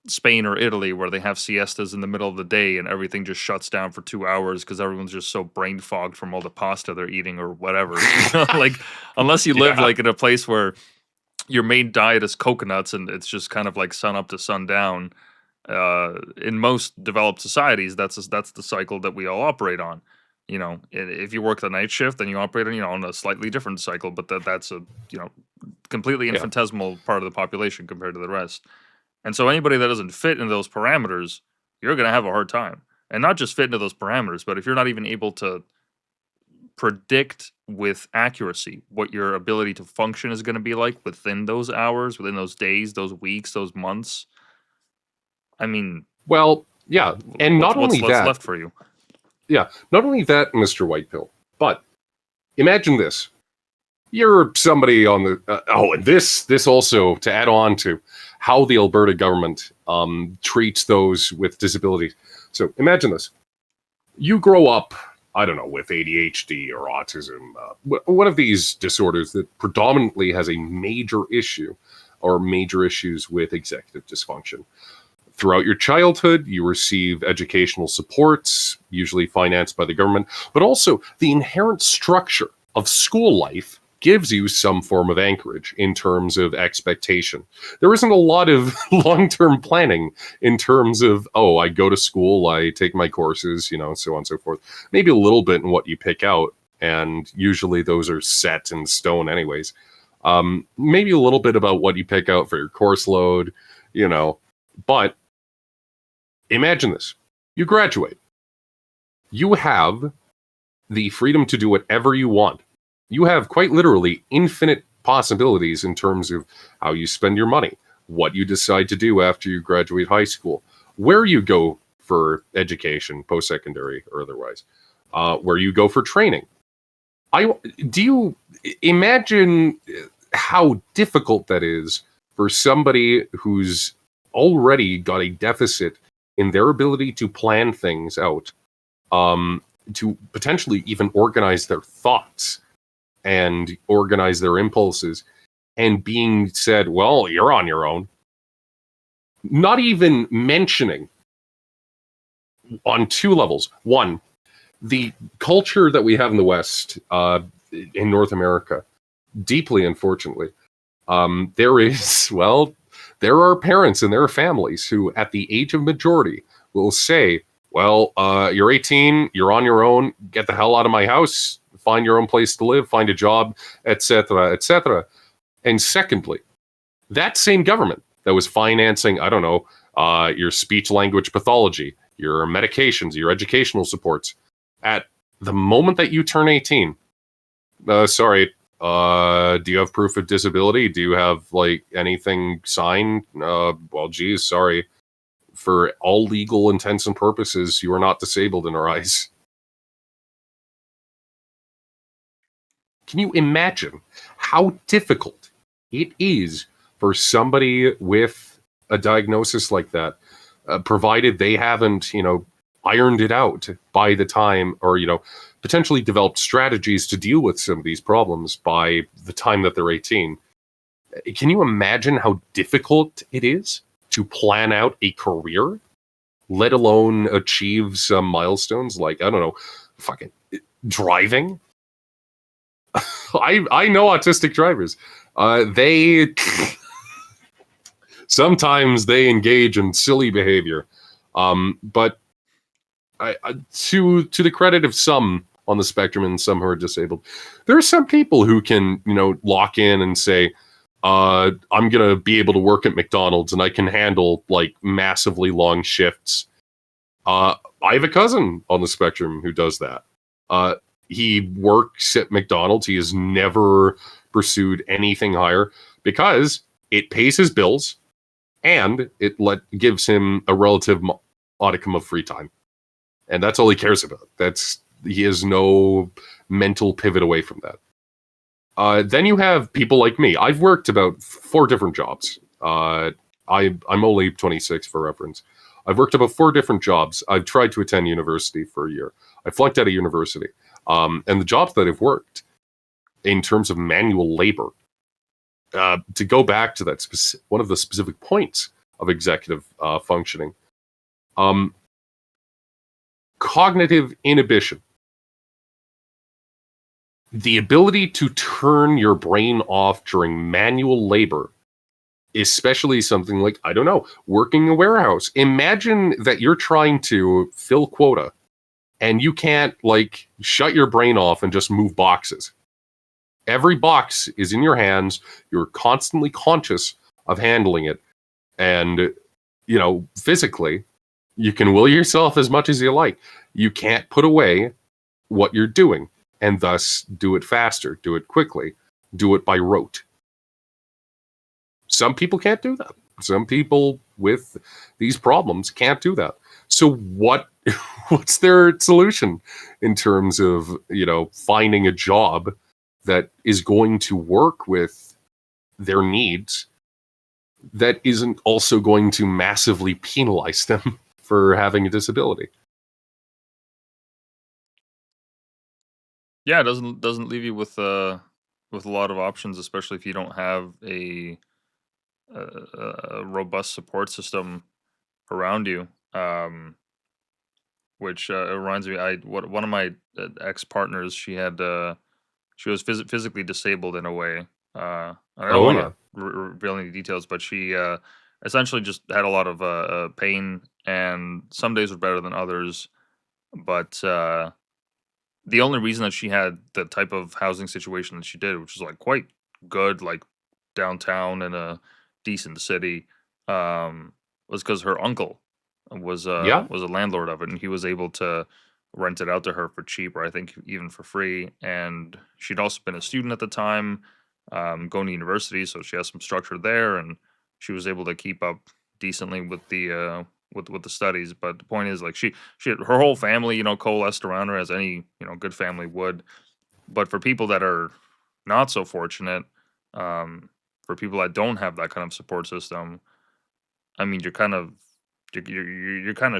Spain or Italy where they have siestas in the middle of the day and everything just shuts down for 2 hours because everyone's just so brain fogged from all the pasta they're eating or whatever. Like, unless you live Yeah. like in a place where your main diet is coconuts and it's just kind of like sun up to sundown. In most developed societies, that's the cycle that we all operate on. If you work the night shift, then you operate on a slightly different cycle, but that's a completely Yeah. infinitesimal part of the population compared to the rest. And so anybody that doesn't fit into those parameters, you're going to have a hard time. And not just fit into those parameters, but if you're not even able to predict with accuracy what your ability to function is going to be like within those hours, within those days, those weeks, those months, I mean, Well, yeah, and not only what's that, left for you? yeah, not only that, Mr. Whitepill, but imagine this. You're somebody on the and this also to add on to how the Alberta government treats those with disabilities. So imagine this: you grow up, I don't know, with ADHD or autism, one of these disorders that predominantly has a major issue or major issues with executive dysfunction. Throughout your childhood, you receive educational supports, usually financed by the government, but also the inherent structure of school life gives you some form of anchorage in terms of expectation. There isn't a lot of long-term planning in terms of, oh, I go to school, I take my courses, so on and so forth. Maybe a little bit in what you pick out, and usually those are set in stone anyways. Maybe a little bit about what you pick out for your course load, but imagine this. You graduate. You have the freedom to do whatever you want. You have quite literally infinite possibilities in terms of how you spend your money, what you decide to do after you graduate high school, where you go for education, post-secondary or otherwise, where you go for training. Do you imagine how difficult that is for somebody who's already got a deficit in their ability to plan things out, to potentially even organize their thoughts and organize their impulses, and being said, well, you're on your own. Not even mentioning on two levels. One, the culture that we have in the West, in North America, deeply unfortunately, there are parents and there are families who, at the age of majority, will say, well, you're 18, you're on your own, get the hell out of my house, find your own place to live, find a job, etc., etc. And secondly, that same government that was financing, I don't know, your speech language pathology, your medications, your educational supports, at the moment that you turn 18, sorry, do you have proof of disability? Do you have anything signed? Well, geez, sorry. For all legal intents and purposes, you are not disabled in our eyes. Can you imagine how difficult it is for somebody with a diagnosis like that, provided they haven't, ironed it out by the time, or, potentially developed strategies to deal with some of these problems by the time that they're 18? Can you imagine how difficult it is to plan out a career, let alone achieve some milestones like, I don't know, fucking driving? I know autistic drivers. They sometimes they engage in silly behavior, but to the credit of some on the spectrum and some who are disabled, there are some people who can lock in and say, I'm gonna be able to work at McDonald's and I can handle massively long shifts. I have a cousin on the spectrum who does that. He works at McDonald's. He has never pursued anything higher because it pays his bills and it gives him a relative modicum of free time. And that's all he cares about. He has no mental pivot away from that. Then you have people like me. I've worked about 4 different jobs. I'm only 26 for reference. I've worked about 4 different jobs. I've tried to attend university for a year. I flunked out of university. And the jobs that I've worked in terms of manual labor, to go back to that one of the specific points of executive functioning, cognitive inhibition. The ability to turn your brain off during manual labor, especially something like, I don't know, working a warehouse. Imagine that you're trying to fill quota and you can't shut your brain off and just move boxes. Every box is in your hands. You're constantly conscious of handling it. And, physically, you can will yourself as much as you like. You can't put away what you're doing and thus do it faster, do it quickly, do it by rote. Some people can't do that. Some people with these problems can't do that. So what's their solution in terms of, finding a job that is going to work with their needs, that isn't also going to massively penalize them for having a disability? Yeah, it doesn't leave you with a lot of options, especially if you don't have a robust support system around you. Um, which reminds me, one of my ex partners, she was physically disabled in a way. I don't Oh want yeah. to reveal any details, but she essentially just had a lot of pain, and some days were better than others. But the only reason that she had the type of housing situation that she did, which was like quite good, like downtown in a decent city, um, was because her uncle Yeah. was a landlord of it, and he was able to rent it out to her for cheap, or I think even for free. And she'd also been a student at the time, going to university, so she has some structure there, and she was able to keep up decently with the with the studies. But the point is, like she had, her whole family, coalesced around her as any good family would. But for people that are not so fortunate, um, for people that don't have that kind of support system, I mean, you're kind of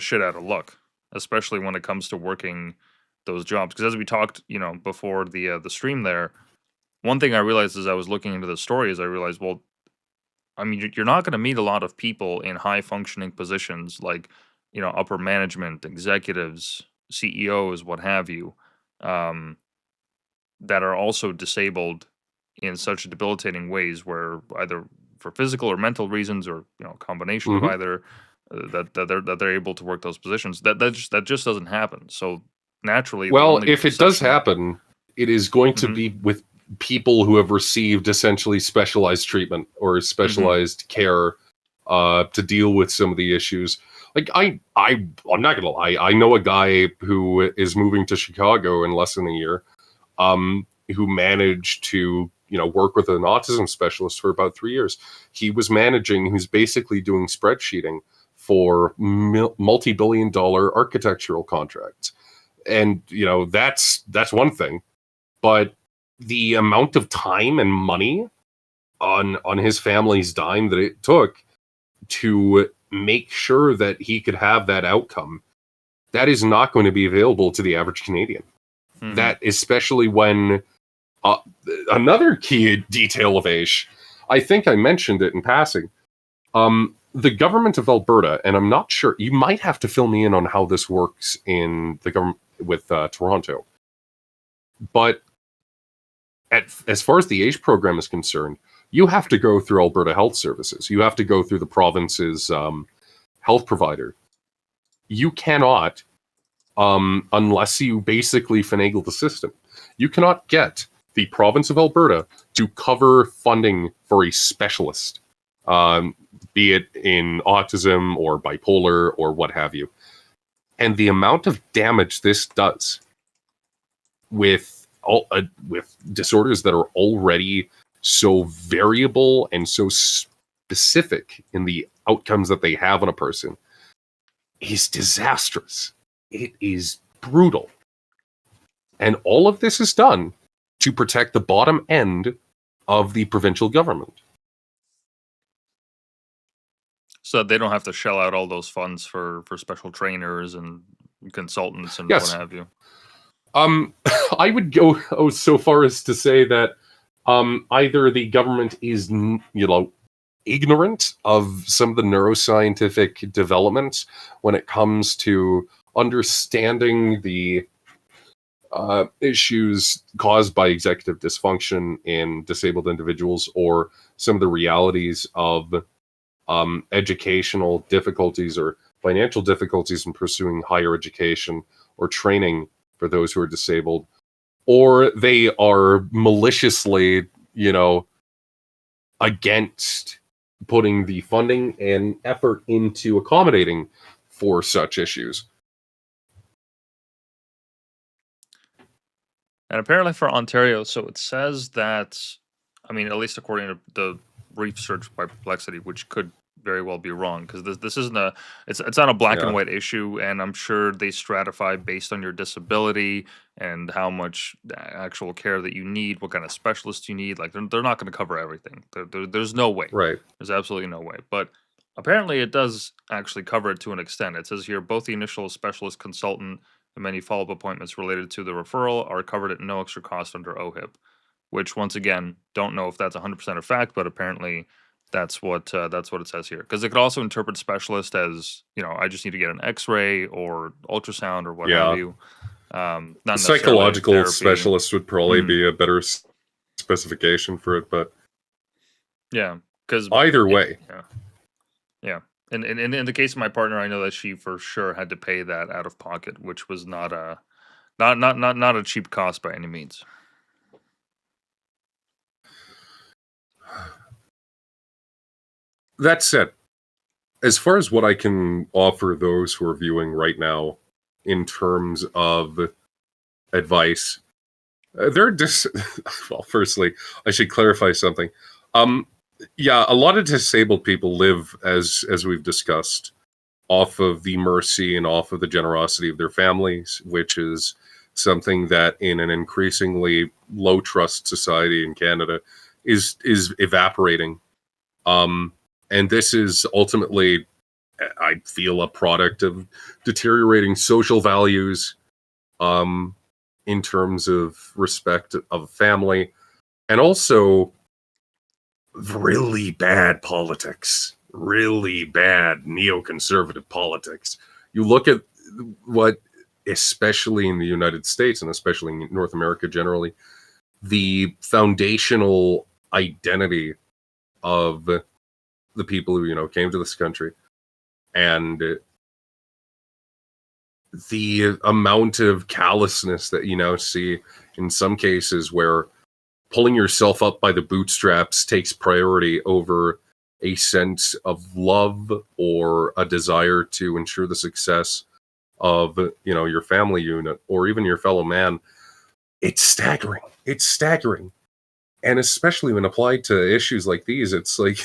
shit out of luck, especially when it comes to working those jobs. Because as we talked, before the stream there, one thing I realized as I was looking into the story is I realized, well, I mean, you're not going to meet a lot of people in high functioning positions like, upper management, executives, CEOs, what have you, um, that are also disabled in such debilitating ways where either for physical or mental reasons or a combination of Hmm. either that they're able to work those positions. That just doesn't happen. So naturally, the Well, only if it does section. happen, it is going to Hmm. be with people who have received essentially specialized treatment or Hmm. specialized care to deal with some of the issues. Like I'm not gonna lie. I know a guy who is moving to Chicago in less than a year, who managed to work with an autism specialist for about 3 years. He was managing. He was basically doing spreadsheeting for multi-billion-dollar architectural contracts, and that's one thing. But the amount of time and money on his family's dime that it took to make sure that he could have that outcome, that is not going to be available to the average Canadian. Hmm. That especially when uh, another key detail of Aish, I think I mentioned it in passing. The government of Alberta, and I'm not sure, you might have to fill me in on how this works in the government with Toronto, but as far as the Aish program is concerned, you have to go through Alberta Health Services. You have to go through the province's health provider. You cannot, unless you basically finagle the system, you cannot get the province of Alberta to cover funding for a specialist, um, be it in autism or bipolar or what have you. And the amount of damage this does with disorders that are already so variable and so specific in the outcomes that they have on a person is disastrous. It is brutal. And all of this is done to protect the bottom end of the provincial government. So that they don't have to shell out all those funds for special trainers and consultants and what Yes, have you. I would go so far as to say that either the government is, ignorant of some of the neuroscientific developments when it comes to understanding the issues caused by executive dysfunction in disabled individuals, or some of the realities of educational difficulties or financial difficulties in pursuing higher education or training for those who are disabled, or they are maliciously, against putting the funding and effort into accommodating for such issues. And apparently for Ontario, so it says that, I mean, at least according to the brief search by Perplexity, which could very well be wrong, because this isn't it's not a black and Yeah, white issue, and I'm sure they stratify based on your disability and how much actual care that you need, what kind of specialist you need. Like they're not going to cover everything. There's no way. right. There's absolutely no way. But apparently it does actually cover it to an extent. It says here both the initial specialist consultant and many follow-up appointments related to the referral are covered at no extra cost under OHIP, which once again, don't know if that's 100% a fact, but apparently That's what it says here. Because it could also interpret specialist as, I just need to get an X-ray or ultrasound or what have Yeah. you. Not necessarily Psychological therapy. specialist would probably Mm, be a better specification for it, but yeah, because either way. yeah, yeah. And in the case of my partner, I know that she for sure had to pay that out of pocket, which was not a cheap cost by any means. That said, as far as what I can offer those who are viewing right now in terms of advice, well, firstly, I should clarify something. Um, yeah, a lot of disabled people live, as we've discussed, off of the mercy and off of the generosity of their families, which is something that in an increasingly low trust society in Canada is evaporating. Um, and this is ultimately, I feel, a product of deteriorating social values, um, in terms of respect of family, and also really bad politics, really bad neoconservative politics. You look at what, especially in the United States and especially in North America generally, the foundational identity of the people who came to this country, and the amount of callousness that you now see in some cases where pulling yourself up by the bootstraps takes priority over a sense of love or a desire to ensure the success of your family unit or even your fellow man. It's staggering, and especially when applied to issues like these, it's like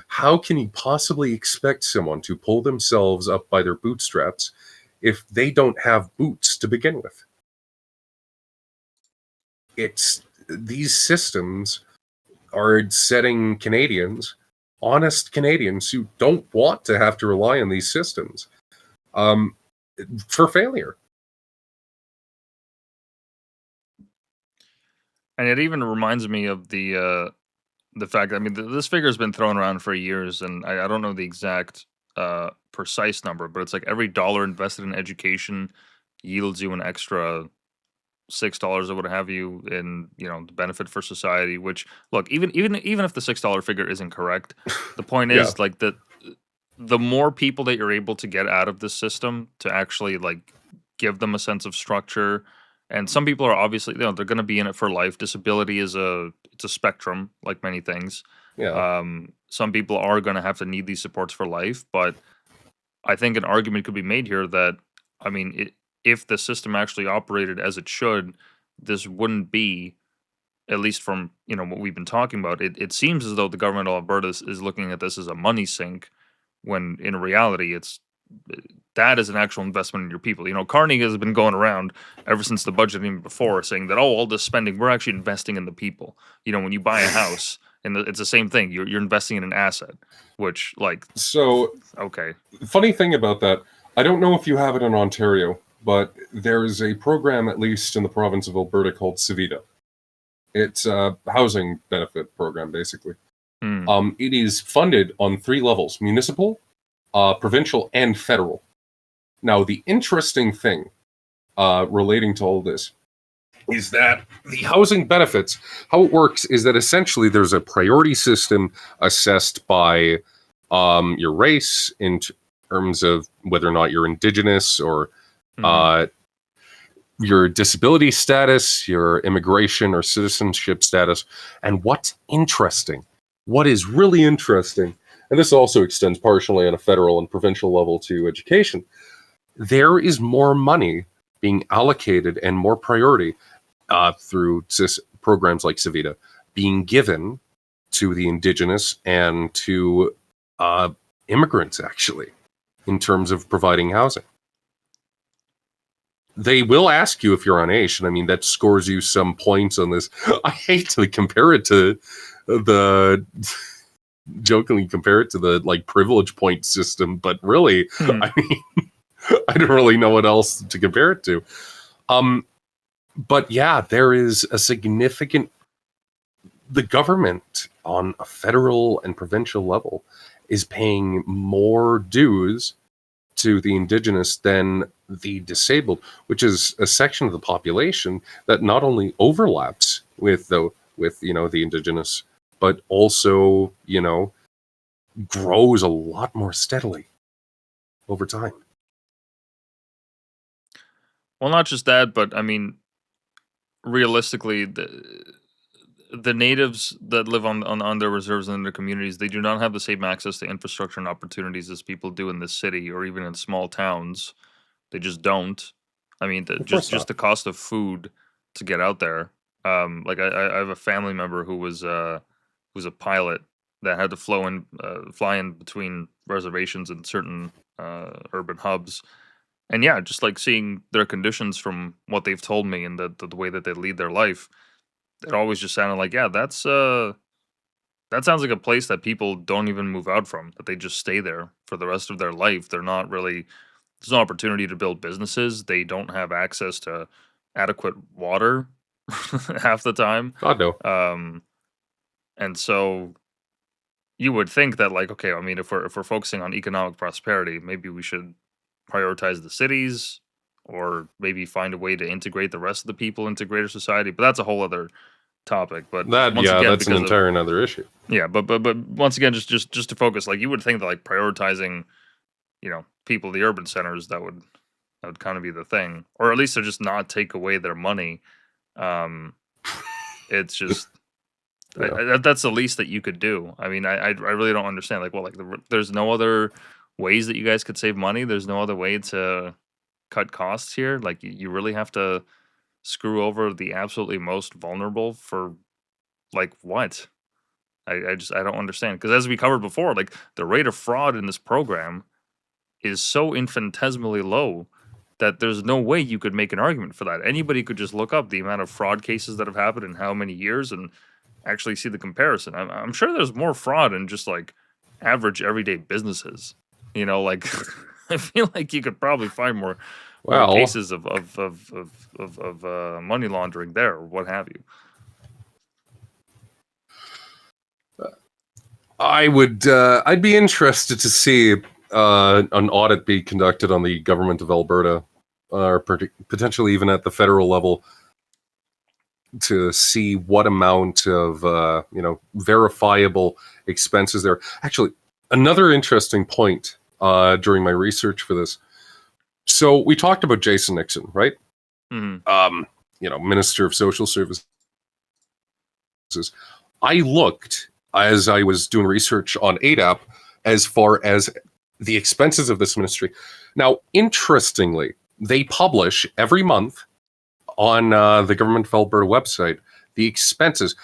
how can you possibly expect someone to pull themselves up by their bootstraps if they don't have boots to begin with? It's these systems are setting Canadians, honest Canadians who don't want to have to rely on these systems, um, for failure. And it even reminds me of the fact. I mean, this figure has been thrown around for years, and I don't know the exact precise number, but it's like every dollar invested in education yields you an extra $6 or what have you in the benefit for society. Which, look, even if the $6 figure isn't correct, the point Yeah. is like the more people that you're able to get out of this system to actually like give them a sense of structure. And some people are obviously, they're going to be in it for life. Disability is it's a spectrum, like many things. Yeah. Some people are going to have to need these supports for life, but I think an argument could be made here that, I mean, if the system actually operated as it should, this wouldn't be, at least from what we've been talking about. It seems as though the government of Alberta is looking at this as a money sink, when in reality that is an actual investment in your people. Carney has been going around ever since the budget, even before, saying that, oh, all this spending, we're actually investing in the people. When you buy a house, and it's the same thing. You're investing in an asset, which, like, So, okay, funny thing about that, I don't know if you have it in Ontario, but there's a program, at least in the province of Alberta, called Savita. It's a housing benefit program, basically. hmm, It is funded on 3 levels: municipal, provincial, and federal. Now, the interesting thing relating to all this is that the housing benefits, how it works is that essentially there's a priority system assessed by your race in terms of whether or not you're Indigenous, or hmm, uh, your disability status, your immigration or citizenship status. And what's interesting, what is really interesting, and this also extends partially on a federal and provincial level to education, there is more money being allocated and more priority through programs like Savita being given to the Indigenous and to immigrants, actually, in terms of providing housing. They will ask you if you're on AISH, and I mean, that scores you some points on this. I hate to compare it to the jokingly compare it to the like privilege point system, but really, hmm. I mean, I don't really know what else to compare it to. But yeah, there is a significant the government on a federal and provincial level is paying more dues to the indigenous than the disabled, which is a section of the population that not only overlaps with the indigenous, but also grows a lot more steadily over time. Well, not just that, but I mean, realistically, the natives that live on their reserves and in their communities, they do not have the same access to infrastructure and opportunities as people do in the city or even in small towns. They just don't. I mean, Of just course just not. the cost of food to get out there. Like I have a family member who's a pilot that had to fly in between reservations in certain urban hubs. And yeah, just like seeing their conditions from what they've told me and the way that they lead their life, it always just sounded like, yeah, that sounds like a place that people don't even move out from, that they just stay there for the rest of their life. They're not really there's no opportunity to build businesses. They don't have access to adequate water half the time. God no. Um, and so you would think that like, okay, I mean, if we're focusing on economic prosperity, maybe we should prioritize the cities or maybe find a way to integrate the rest of the people into greater society. But that's a whole other topic. But once again, That's an because of entire another issue. yeah, but once again, just to focus, like you would think that like prioritizing, people, the urban centers, that would kind of be the thing, or at least to just not take away their money. Um, it's just Yeah. that's the least that you could do. I mean, I really don't understand. Like, well, like there's no other ways that you guys could save money. There's no other way to cut costs here. Like, you really have to screw over the absolutely most vulnerable for like what? I don't understand because as we covered before, like the rate of fraud in this program is so infinitesimally low that there's no way you could make an argument for that. Anybody could just look up the amount of fraud cases that have happened in how many years and actually see the comparison. I'm sure there's more fraud in just like average everyday businesses. Like I feel like you could probably find more Well, cases of money laundering there or what have you. I'd be interested to see an audit be conducted on the government of Alberta, or potentially even at the federal level, to see what amount of verifiable expenses there. Actually, another interesting point during my research for this. So we talked about Jason Nixon, right? Mhm. Minister of Social Services. I looked as I was doing research on ADAP as far as the expenses of this ministry. Now, interestingly, they publish every month on the Government of Alberta website the expenses.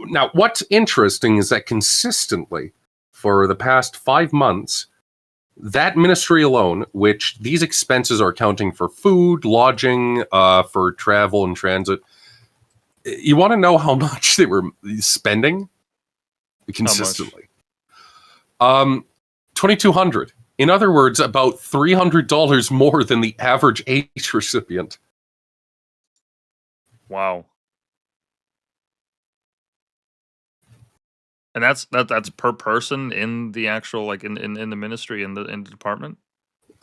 Now, what's interesting is that consistently for the past 5 months, that ministry alone, which these expenses are accounting for food, lodging, for travel and transit, you want to know how much they were spending How much? consistently? 2,200. In other words, about $300 more than the average aid recipient. Wow. And that's per person in the actual like in the ministry in the department?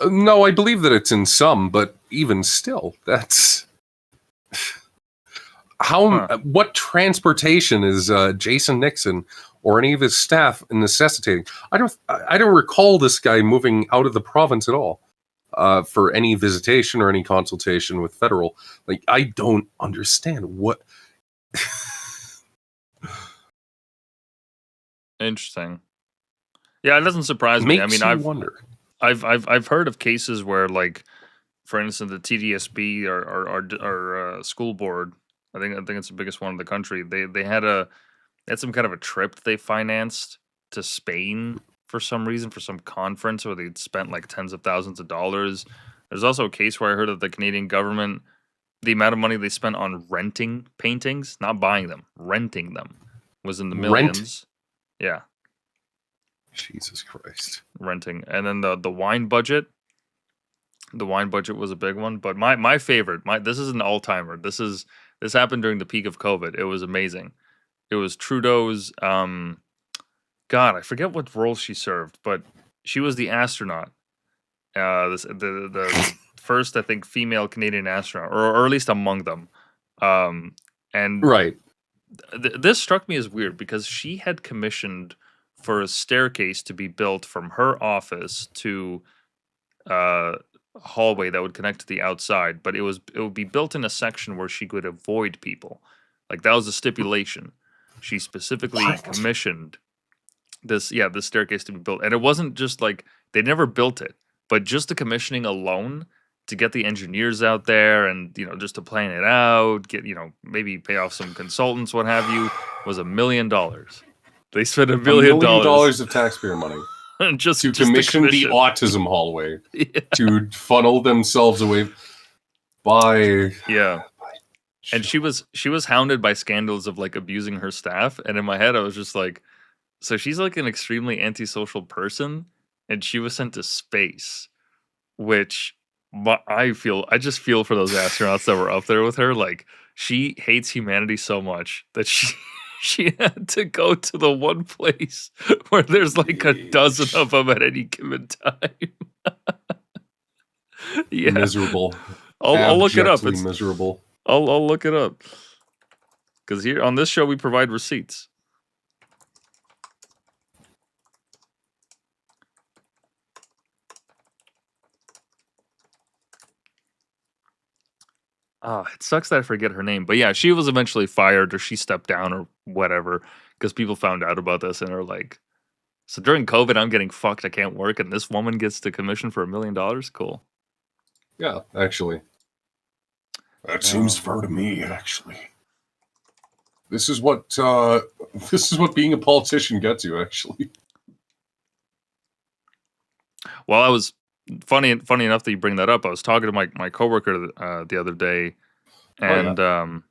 No, I believe that it's in some, but even still, that's how. Huh. What transportation is Jason Nixon or any of his staff necessitating? I don't recall this guy moving out of the province at all for any visitation or any consultation with federal. Like, I don't understand what. Interesting. Yeah, it doesn't surprise me. I mean, Makes you wonder. I've heard of cases where, like, for instance, the TDSB or school board. I think it's the biggest one in the country. They had some kind of a trip that they financed to Spain for some reason for some conference where they'd spent like tens of thousands of dollars. There's also a case where I heard that the Canadian government, the amount of money they spent on renting paintings, not buying them, renting them, was in the Rent. millions. Yeah, Jesus Christ. renting. And then the wine budget was a big one. But my favorite, this is an all timer. This happened during the peak of COVID. It was amazing. It was Trudeau's. God, I forget what role she served, but she was the astronaut. The first, I think, female Canadian astronaut, or at least among them. Um, and Right. this struck me as weird because she had commissioned for a staircase to be built from her office to a hallway that would connect to the outside, but it would be built in a section where she could avoid people. Like that was a stipulation. She specifically What? commissioned this staircase to be built, and it wasn't just like they never built it, but just the commissioning alone to get the engineers out there and just to plan it out, get maybe pay off some consultants, what have you, was $1 million. They spent $1 $1 million million of taxpayer money just to to commission the commission. autism hallway Yeah. to funnel themselves away by. Yeah. And she was hounded by scandals of like abusing her staff, and in my head I was just like, so she's like an extremely antisocial person, and she was sent to space, which I just feel for those astronauts that were up there with her. Like she hates humanity so much that she she had to go to the one place where there's like a dozen of them at any given time. Yeah, Miserable. I'll look it up. Abjectly miserable. I'll look it up because here on this show we provide receipts. Oh, it sucks that I forget her name, but yeah, she was eventually fired or she stepped down or whatever because people found out about this and are like, so during COVID, I'm getting fucked. I can't work, and this woman gets to commission for $1 million. Cool. Yeah, actually. That seems fair to me, actually. This is what being a politician gets you, actually. Well, I was funny enough that you bring that up. I was talking to my coworker the other day, and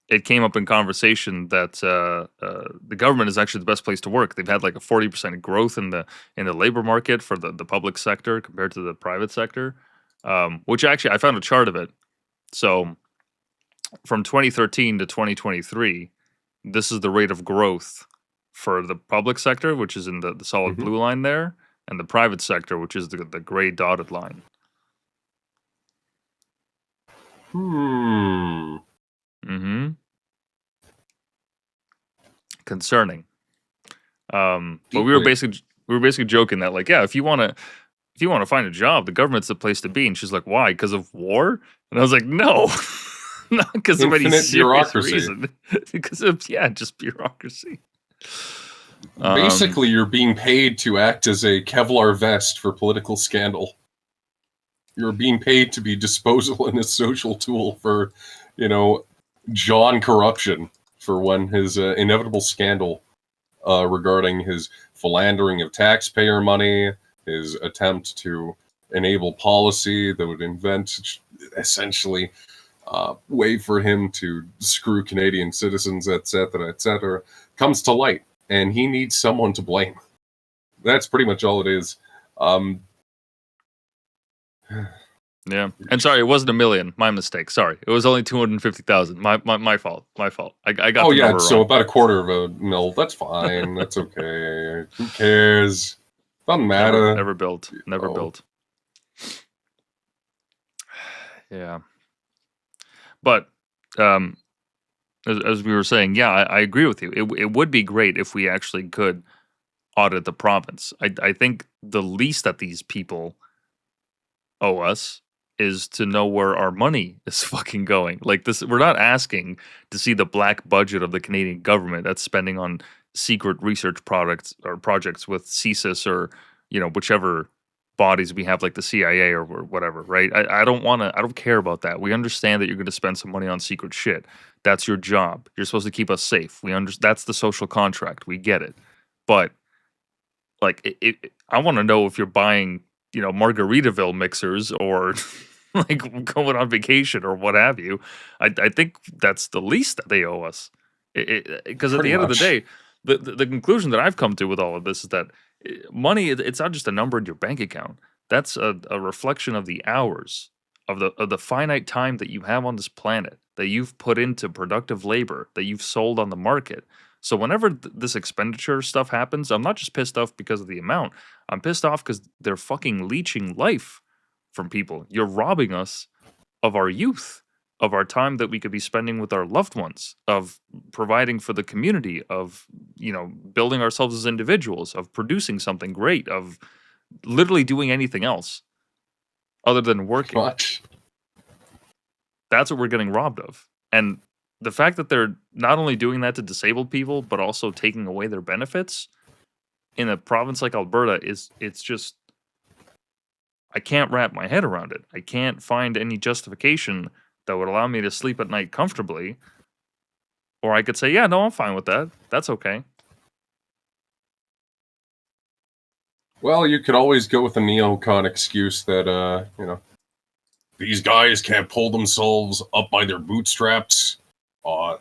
it came up in conversation that the government is actually the best place to work. They've had like a 40% growth in the labor market for the public sector compared to the private sector, which actually I found a chart of it. So from 2013 to 2023, this is the rate of growth for the public sector, which is in the solid blue line there, and the private sector, which is the gray dotted line. Concerning. But we were basically joking that like, yeah, if you want to find a job, the government's the place to be. And she's like, why? Because of war? And I was like, no, not because of any serious reason. Because of just bureaucracy. Basically, you're being paid to act as a Kevlar vest for political scandal. You're being paid to be disposable and a social tool for, John corruption for when his inevitable scandal regarding his philandering of taxpayer money, his attempt to enable policy that would invent essentially way for him to screw Canadian citizens, etc., comes to light. And he needs someone to blame. That's pretty much all it is. Yeah, and sorry, it wasn't $1 million. My mistake. Sorry, it was only 250,000. My fault. My fault. I got. Oh the yeah, number so wrong. about $250,000. That's fine. That's okay. Who cares? Doesn't matter. Never built. Never built. Yeah, but as we were saying, yeah, I agree with you. It would be great if we actually could audit the province. I think the least that these people owe us is to know where our money is fucking going. Like this, we're not asking to see the black budget of the Canadian government that's spending on secret research products or projects with CSIS or whichever bodies we have, like the CIA or whatever, right? I don't care about that. We understand that you're going to spend some money on secret shit. That's your job. You're supposed to keep us safe. That's the social contract. We get it. But like, I want to know if you're buying, Margaritaville mixers or like going on vacation or what have you. I think that's the least that they owe us. Because at the end of the day, the conclusion that I've come to with all of this is that money, it's not just a number in your bank account. That's a reflection of the hours of the finite time that you have on this planet that you've put into productive labor that you've sold on the market. So whenever this expenditure stuff happens, I'm not just pissed off because of the amount. I'm pissed off because they're fucking leeching life from people. You're robbing us of our youth, of our time that we could be spending with our loved ones, of providing for the community, of, building ourselves as individuals, of producing something great, of literally doing anything else other than working. Much. That's what we're getting robbed of. And the fact that they're not only doing that to disabled people, but also taking away their benefits in a province like Alberta it's just, I can't wrap my head around it. I can't find any justification that would allow me to sleep at night comfortably. Or I could say, yeah, no, I'm fine with that. That's okay. Well, you could always go with the neocon excuse that, these guys can't pull themselves up by their bootstraps.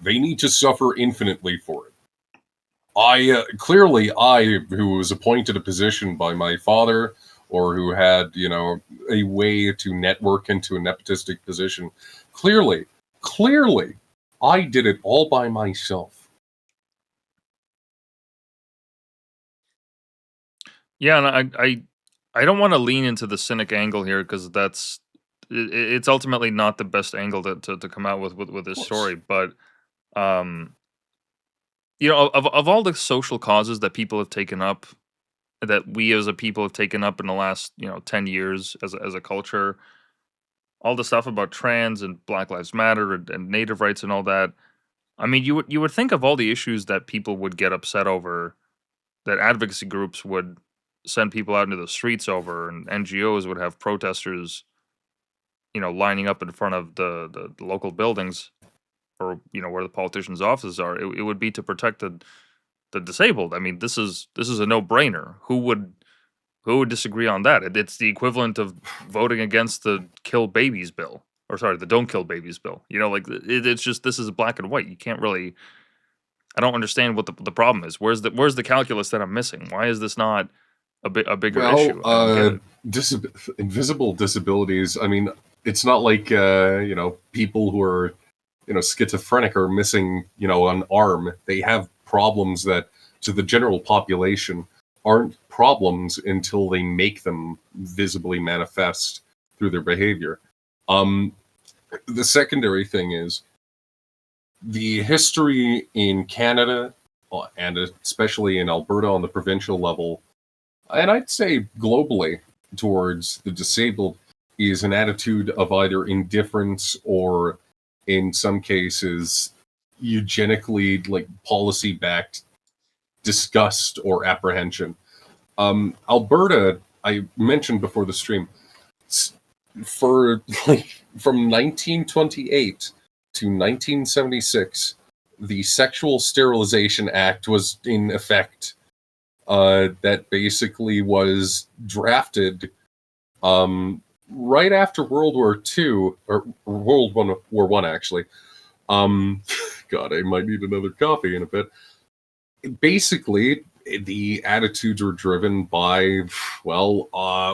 They need to suffer infinitely for it. I, who was appointed a position by my father, or who had, a way to network into a nepotistic position, clearly, I did it all by myself. Yeah, and I don't want to lean into the cynic angle here because it's ultimately not the best angle to come out with Of this course. story. But um, of all the social causes that people have taken up, that we as a people have taken up in the last 10 years as a culture, all the stuff about trans and Black Lives Matter and Native rights and all that. I mean, you would think of all the issues that people would get upset over, that advocacy groups would send people out into the streets over, and NGOs would have protesters, lining up in front of the local buildings, or where the politicians' offices are. It would be to protect the disabled. I mean, this is a no brainer. Who would disagree on that? It's the equivalent of voting against the kill babies bill, or sorry, the don't kill babies bill. Like it's just, this is black and white. You can't really. I don't understand what the problem is. Where's the calculus that I'm missing? Why is this not a bigger Well, issue? I don't get it. invisible disabilities. I mean, it's not like people who are schizophrenic or missing an arm. They have problems that to the general population aren't problems until they make them visibly manifest through their behavior. Um, the secondary thing is the history in Canada, and especially in Alberta on the provincial level, and I'd say globally, towards the disabled, is an attitude of either indifference or, in some cases, eugenically, like, policy backed disgust or apprehension. Alberta, I mentioned before the stream, for like from 1928 to 1976, the Sexual Sterilization Act was in effect. That basically was drafted right after World War II, or War One, actually. Um, God, I might need another coffee in a bit. Basically, the attitudes were driven by, well,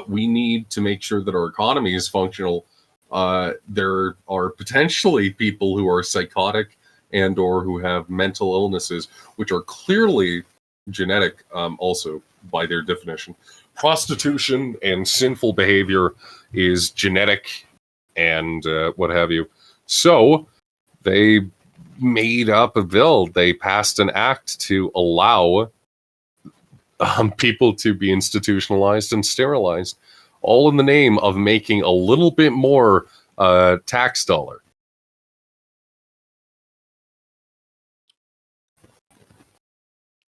we need to make sure that our economy is functional. There are potentially people who are psychotic and or who have mental illnesses, which are clearly genetic, also by their definition. Prostitution and sinful behavior is genetic and what have you. So they made up a bill. They passed an act to allow people to be institutionalized and sterilized, all in the name of making a little bit more tax dollar.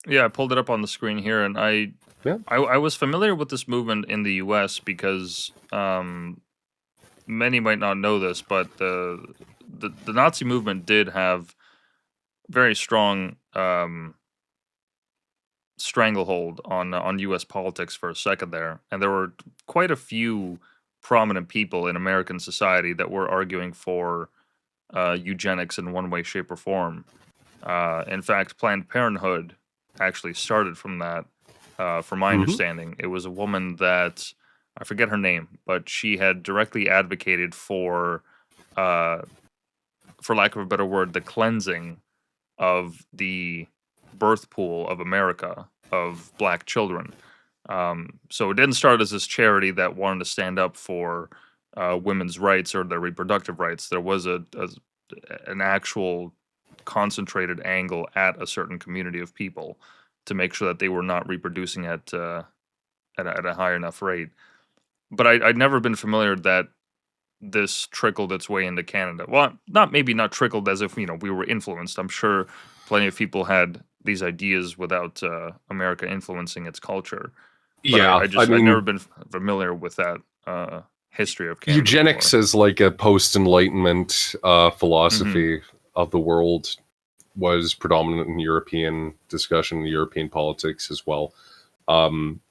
Yeah, I pulled it up on the screen here, and Yeah. I was familiar with this movement in the U.S. because many might not know this, but the Nazi movement did have very strong stranglehold on U.S. politics for a second there, and there were quite a few prominent people in American society that were arguing for eugenics in one way, shape, or form. In fact, Planned Parenthood actually started from that. From my Mm-hmm. understanding, it was a woman that, I forget her name, but she had directly advocated for lack of a better word, the cleansing of the birth pool of America of black children. So it didn't start as this charity that wanted to stand up for women's rights or their reproductive rights. There was an actual concentrated angle at a certain community of people to make sure that they were not reproducing at a high enough rate. But I'd never been familiar that this trickled its way into Canada. Well, not trickled as if we were influenced. I'm sure plenty of people had these ideas without America influencing its culture. But Yeah, I'd never been familiar with that history of Canada eugenics before. as like a post-enlightenment Mhm. philosophy of the world was predominant in European discussion, European politics as well. Um,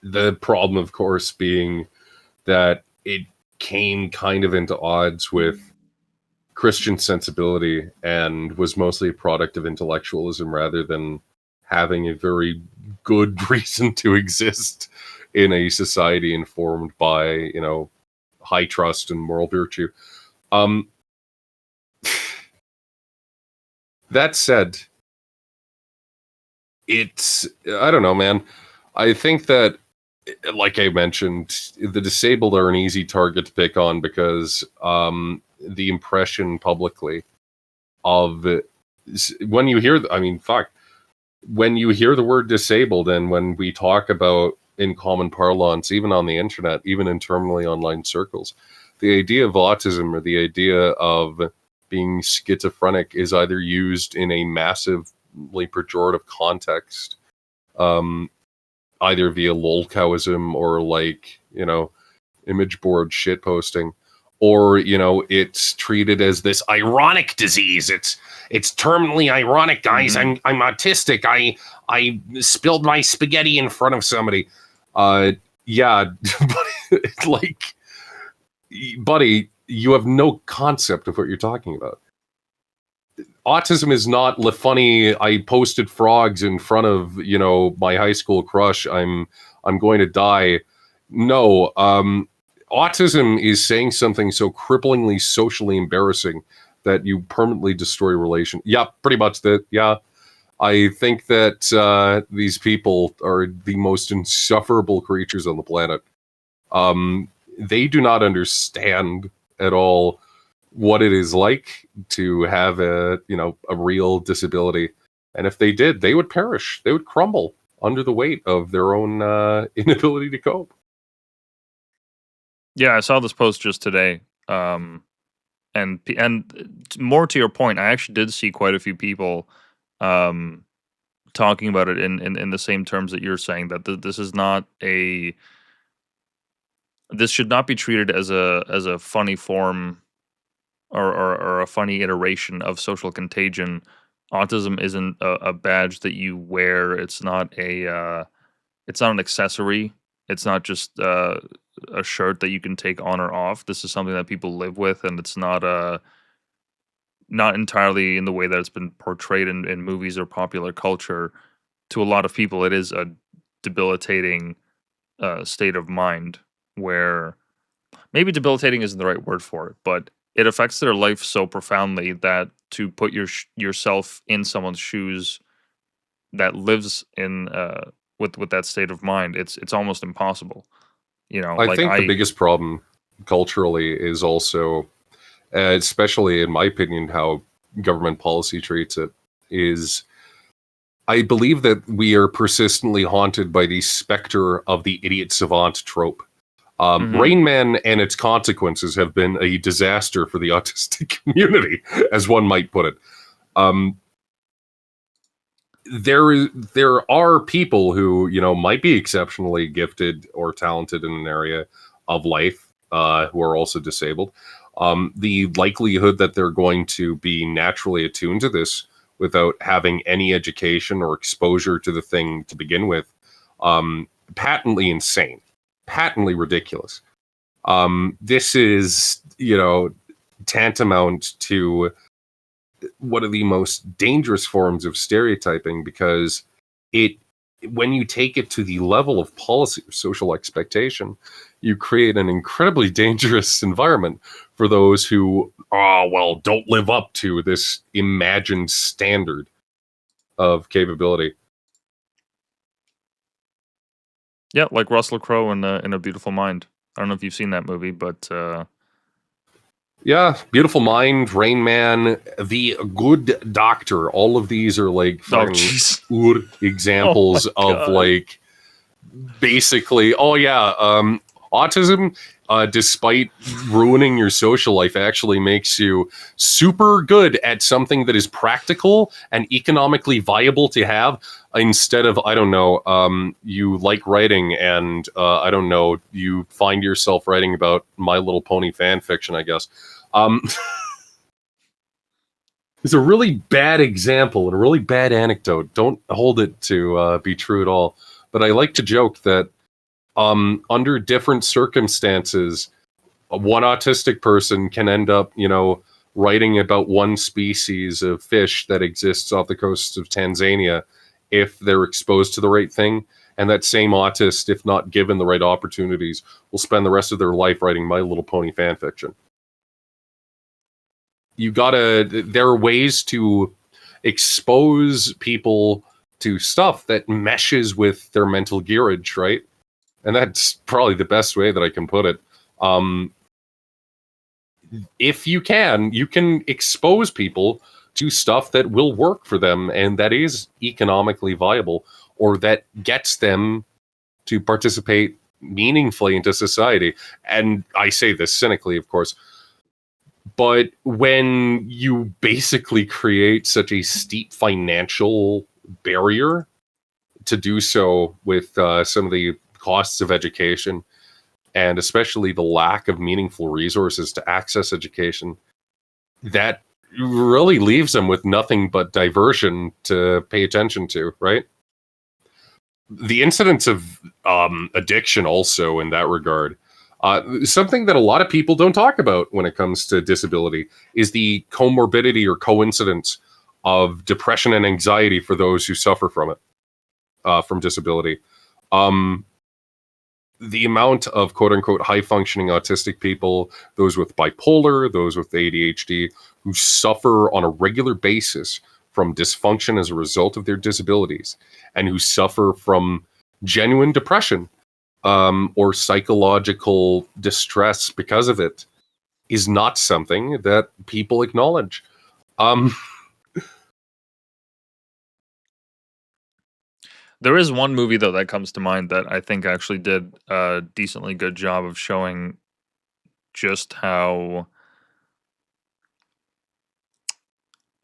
the problem, of course, being that it came kind of into odds with Christian sensibility and was mostly a product of intellectualism rather than having a very good reason to exist in a society informed by, high trust and moral virtue. Um, that said, I don't know, man. I think that, like I mentioned, the disabled are an easy target to pick on because the impression publicly of when you hear, when you hear the word disabled and when we talk about in common parlance, even on the internet, even in terminally online circles, the idea of autism or the idea of being schizophrenic is either used in a massively pejorative context, either via lolcowism or image board shit posting, or it's treated as this ironic disease. It's terminally ironic, guys. Mhm. I'm autistic. I spilled my spaghetti in front of somebody. Yeah, but like, buddy, you have no concept of what you're talking about. Autism is not the funny I posted frogs in front of my high school crush, I'm going to die. No, autism is saying something so cripplingly socially embarrassing that you permanently destroy relation. Yeah, pretty much that. Yeah, I think that these people are the most insufferable creatures on the planet. They do not understand at all what it is like to have a real disability, and if they did, they would perish. They would crumble under the weight of their own inability to cope. Yeah, I saw this post just today. More to your point, I actually did see quite a few people um, talking about it in the same terms that you're saying, that this should not be treated as a funny form or a funny iteration of social contagion. Autism isn't a badge that you wear. It's not an accessory. It's not just a shirt that you can take on or off. This is something that people live with, and it's not entirely in the way that it's been portrayed in movies or popular culture. To a lot of people, it is a debilitating state of mind where maybe debilitating isn't the right word for it, but it affects their life so profoundly that to put yourself in someone's shoes that lives in with that state of mind, it's almost impossible. I Like think the biggest problem culturally is also, especially in my opinion, how government policy treats it is. I believe that we are persistently haunted by the specter of the idiot savant trope. Mhm. Rain Man and its consequences have been a disaster for the autistic community, as one might put it. Um, there are people who might be exceptionally gifted or talented in an area of life, who are also disabled. The likelihood that they're going to be naturally attuned to this without having any education or exposure to the thing to begin with, patently insane, patently ridiculous. This is tantamount to one of the most dangerous forms of stereotyping because it when you take it to the level of policy or social expectation, you create an incredibly dangerous environment for those who, don't live up to this imagined standard of capability. Yeah, like Russell Crowe in A Beautiful Mind. I don't know if you've seen that movie, but Yeah, Beautiful Mind, Rain Man, The Good Doctor. All of these are like oh fucking jeez, oh my examples of god, like basically, autism, despite ruining your social life, actually makes you super good at something that is practical and economically viable to have. Instead of, I don't know, you like writing and I don't know, you find yourself writing about My Little Pony fan fiction, I guess. Um, it's a really bad example and a really bad anecdote. Don't hold it to be true at all. But I like to joke that under different circumstances, one autistic person can end up, writing about one species of fish that exists off the coast of Tanzania if they're exposed to the right thing. And that same autist, if not given the right opportunities, will spend the rest of their life writing My Little Pony fan fiction. There are ways to expose people to stuff that meshes with their mental gearage, right? And that's probably the best way that I can put it. If you can expose people to stuff that will work for them and that is economically viable, or that gets them to participate meaningfully into society. And I say this cynically, of course, but when you basically create such a steep financial barrier to do so with some of the costs of education, and especially the lack of meaningful resources to access education, that really leaves them with nothing but diversion to pay attention to, right? The incidence of addiction also in that regard, something that a lot of people don't talk about when it comes to disability, is the comorbidity or coincidence of depression and anxiety for those who suffer from it, from disability. The amount of quote unquote high functioning autistic people, those with bipolar, those with ADHD, who suffer on a regular basis from dysfunction as a result of their disabilities, and who suffer from genuine depression or psychological distress because of it, is not something that people acknowledge. there is one movie though that comes to mind that I think actually did a decently good job of showing just how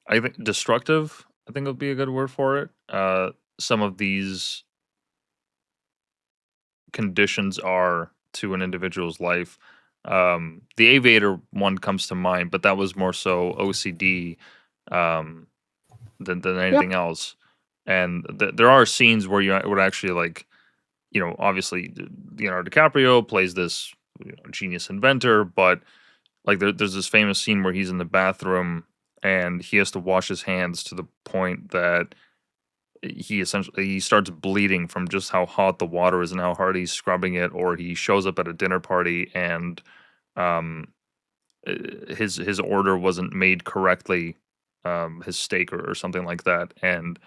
I think destructive, I think would be a good word for it. Some of these conditions are to an individual's life. The aviator one comes to mind, but that was more so OCD um, than Yep. anything else. And there are scenes where you would actually like, obviously Leonardo DiCaprio plays this genius inventor, but like there's this famous scene where he's in the bathroom and he has to wash his hands to the point that he starts bleeding from just how hot the water is and how hard he's scrubbing it, or he shows up at a dinner party and um his order wasn't made correctly, his steak or something like that. And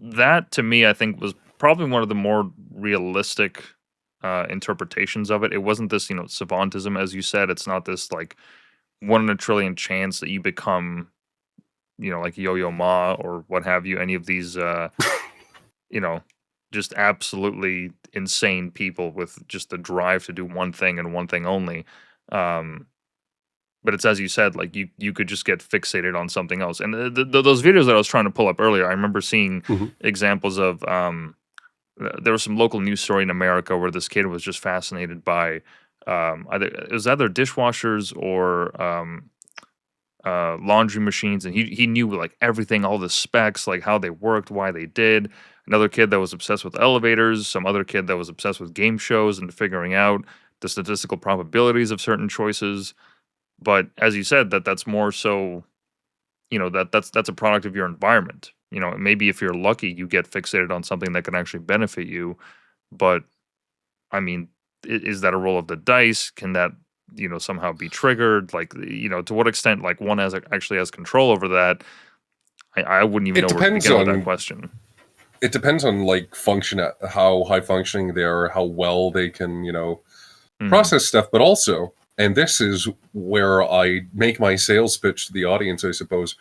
that to me I think was probably one of the more realistic interpretations of it. It wasn't this savantism, as you said. It's not this like 1 in a trillion chance that you become like Yo-Yo Ma or what have you, any of these you know, just absolutely insane people with just the drive to do one thing and one thing only. Um, but it's as you said, like you could just get fixated on something else. And those videos that I was trying to pull up earlier, I remember seeing Mhm. examples of. There was some local news story in America where this kid was just fascinated by either dishwashers or laundry machines, and he knew like everything, all the specs, like how they worked, why they did. Another kid that was obsessed with elevators, some other kid that was obsessed with game shows and figuring out the statistical probabilities of certain choices. But as you said, that's more so, that's a product of your environment. maybe if you're lucky, you get fixated on something that can actually benefit you. But I mean, is that a roll of the dice? Can that, somehow be triggered? Like, to what extent, like, one actually has control over that? I wouldn't even It know where to depends begin with that on question. like function, how high functioning they are, how well they can, Hmm. process stuff, but also, and this is where I make my sales pitch to the audience, I suppose,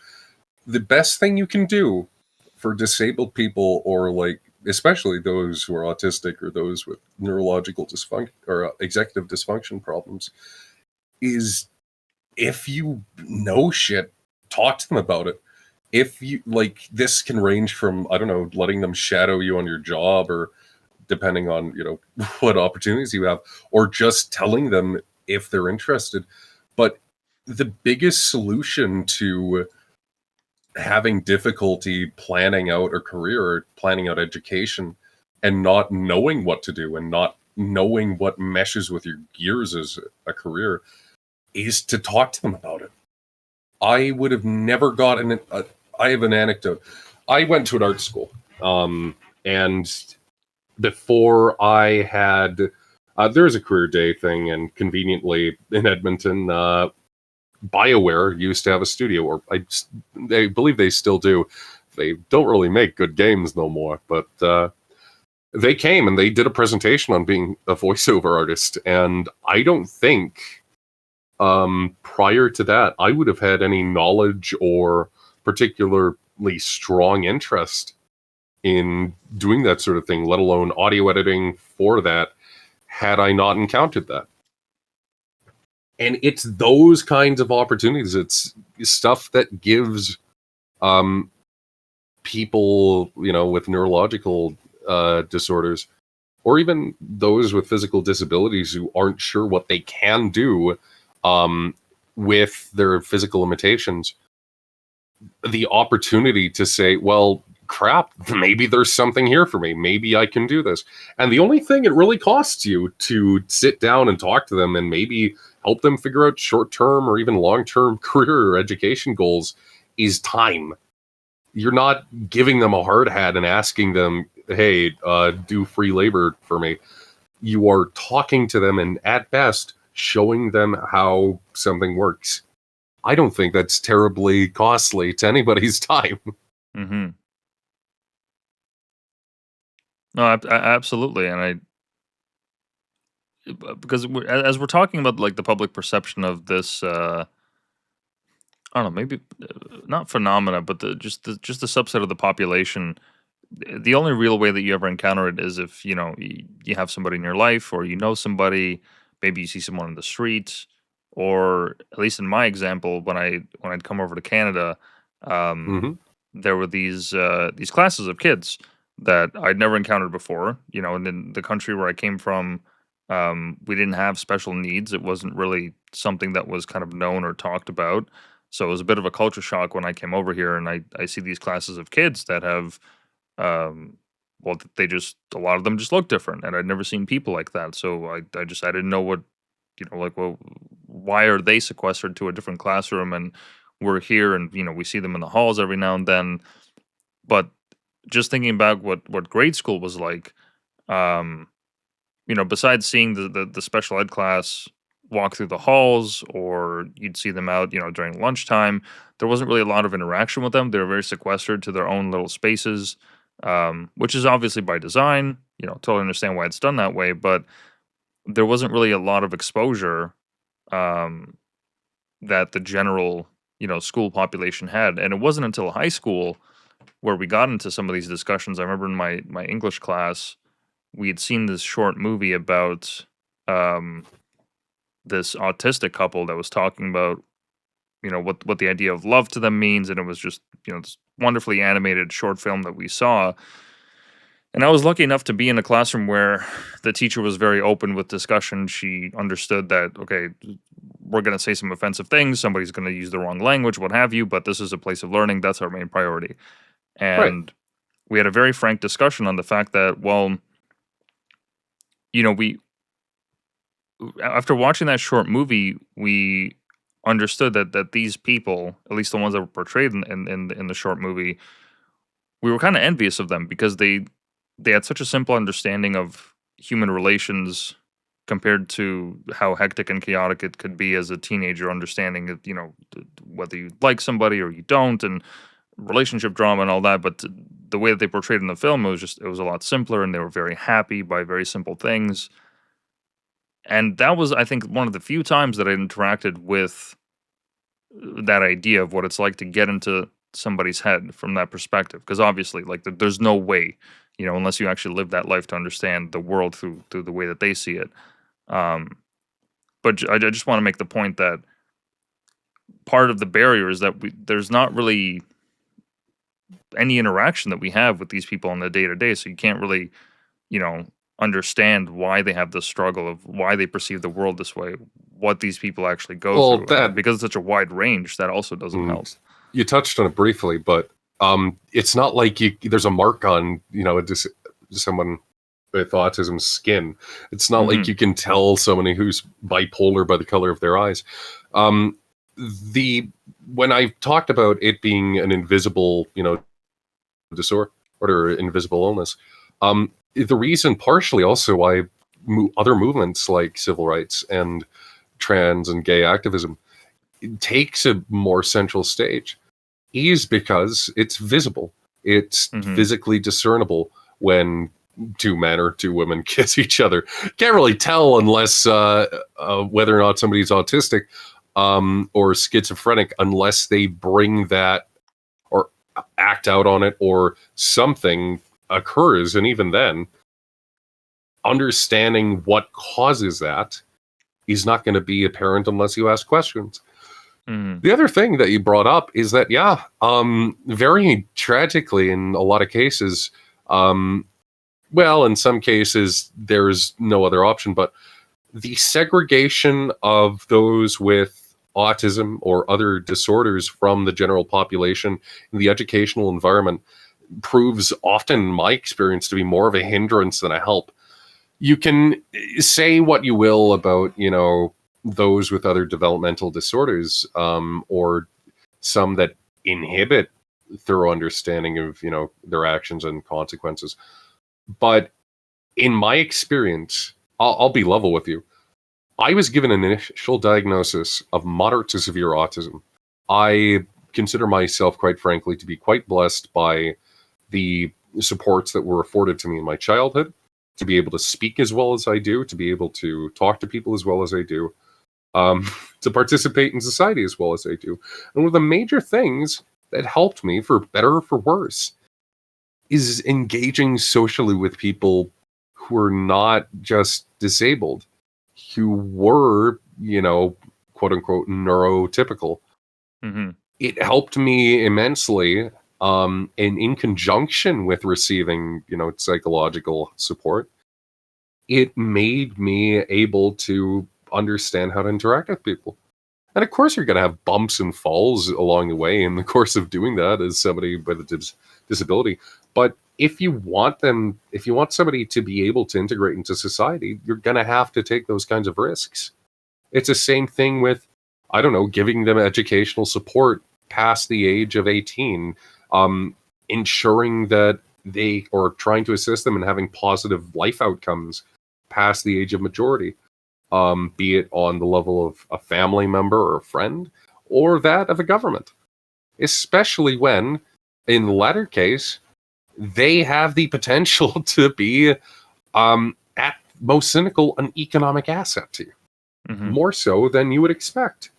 the best thing you can do for disabled people, or like especially those who are autistic or those with neurological dysfunction or executive dysfunction problems, is if you know shit, talk to them about it. If you like, this can range from, I don't know, letting them shadow you on your job, or depending on, what opportunities you have, or just telling them if they're interested. But the biggest solution to having difficulty planning out a career, or planning out education, and not knowing what to do, and not knowing what meshes with your gears as a career, is to talk to them about it. I would have never gotten it. I have an anecdote. I went to an art school, and before I had, there was a career day thing, and conveniently in Edmonton, BioWare used to have a studio, or they believe they still do. They don't really make good games no more, but they came and they did a presentation on being a voiceover artist, and I don't think prior to that I would have had any knowledge or particularly strong interest in doing that sort of thing, let alone audio editing for that, had I not encountered that. And it's those kinds of opportunities. It's stuff that gives um, people, with neurological disorders, or even those with physical disabilities who aren't sure what they can do um, with their physical limitations, the opportunity to say, well, crap, maybe there's something here for me. Maybe I can do this. And the only thing it really costs you to sit down and talk to them and maybe help them figure out short term or even long term career or education goals is time. You're not giving them a hard hat and asking them, hey, do free labor for me. You are talking to them and at best showing them how something works. I don't think that's terribly costly to anybody's time. Hmm. No, absolutely, and because as we're talking about like the public perception of this, I don't know, maybe not phenomena, but just the subset of the population. The only real way that you ever encounter it is if you have somebody in your life, or somebody. Maybe you see someone in the street, or at least in my example, when I'd come over to Canada, um, Hmm. there were these classes of kids that I'd never encountered before. And in the country where I came from, we didn't have special needs. It wasn't really something that was kind of known or talked about. So it was a bit of a culture shock when I came over here, and I see these classes of kids that have, um, well, they just, a lot of them just look different, and I'd never seen people like that. So I didn't know what, like, well, why are they sequestered to a different classroom, and we're here, and we see them in the halls every now and then. But just thinking about what grade school was like, um, besides seeing the special ed class walk through the halls, or you'd see them out, during lunchtime, there wasn't really a lot of interaction with them. They were very sequestered to their own little spaces, which is obviously by design. Totally understand why it's done that way, but there wasn't really a lot of exposure, um, that the general, school population had. And it wasn't until high school where we got into some of these discussions. I remember in my English class, we had seen this short movie about, um, this autistic couple that was talking about, what the idea of love to them means, and it was just, this wonderfully animated short film that we saw. And I was lucky enough to be in a classroom where the teacher was very open with discussion. She understood that, okay, we're going to say some offensive things, somebody's going to use the wrong language, what have you, but this is a place of learning. That's our main priority. Right. And we had a very frank discussion on the fact that, well, we after watching that short movie, we understood that these people, at least the ones that were portrayed in the short movie, we were kind of envious of them because they had such a simple understanding of human relations compared to how hectic and chaotic it could be as a teenager, understanding that, whether you like somebody or you don't, and relationship drama and all that. But the way that they portrayed in the film, it was a lot simpler, and they were very happy by very simple things. And that was, I think, one of the few times that I interacted with that idea of what it's like to get into somebody's head from that perspective. Because obviously, like, there's no way, unless you actually live that life to understand the world through the way that they see it. Um, but I just want to make the point that part of the barrier is that there's not really any interaction that we have with these people on the day to day. So you can't really, you know, understand why they have this struggle of why they perceive the world this way, what these people actually go Well, through. And that because it's such a wide range, that also doesn't help. mm, you touched on it briefly, but it's not like there's a mark on someone with autism's skin. It's not like Hmm. you can tell somebody who's bipolar by the color of their eyes. Um, the When I talked about it being an invisible, disorder or invisible illness, the reason partially also why other movements like civil rights and trans and gay activism takes a more central stage is because it's visible. It's Hmm. physically discernible when two men or two women kiss each other. Can't really tell unless whether or not somebody's autistic or schizophrenic unless they bring that or act out on it or something occurs. And even then, understanding what causes that is not going to be apparent unless you ask questions. Hmm. The other thing that you brought up is that, yeah, very tragically, in a lot of cases, um, well, in some cases, there's no other option, but the segregation of those with autism or other disorders from the general population in the educational environment proves often, in my experience, to be more of a hindrance than a help. You can say what you will about, those with other developmental disorders, or some that inhibit thorough understanding of, their actions and consequences. But in my experience, I'll be level with you. I was given an initial diagnosis of moderate to severe autism. I consider myself, quite frankly, to be quite blessed by the supports that were afforded to me in my childhood, to be able to speak as well as I do, to be able to talk to people as well as I do, um, to participate in society as well as I do. And one of the major things that helped me, for better or for worse, is engaging socially with people who are not just disabled, who were, quote unquote, neurotypical. Hmm. It helped me immensely. And in conjunction with receiving, psychological support, it made me able to understand how to interact with people. And of course, you're going to have bumps and falls along the way in the course of doing that as somebody with a disability. But if you want somebody to be able to integrate into society, you're going to have to take those kinds of risks. It's the same thing with, I don't know, giving them educational support past the age of 18, ensuring that or trying to assist them in having positive life outcomes past the age of majority, be it on the level of a family member or a friend or that of a government, especially when, in the latter case, they have the potential to be, at most cynical, an economic asset to you, Hmm. more so than you would expect.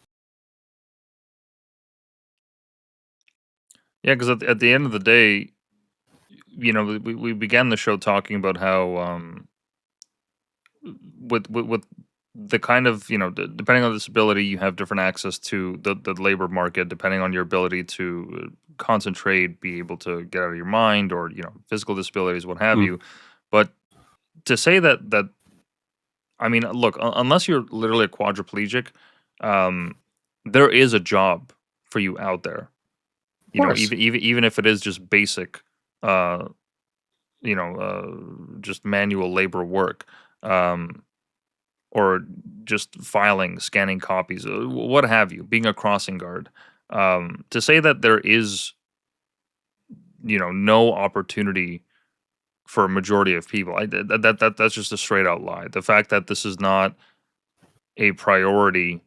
Yeah, because at the end of the day, we began the show talking about how with the kind of, depending on disability, you have different access to the labor market, depending on your ability to concentrate, be able to get out of your mind, or physical disabilities, what have Mm. you. But to say that, I mean, look, unless you're literally a quadriplegic, um, there is a job for you out there. Of course. Even if it is just basic, uh, just manual labor work. Um, or just filing, scanning copies, what have you, being a crossing guard. To say that there is no opportunity for a majority of people. That's just a straight out lie. The fact that this is not a priority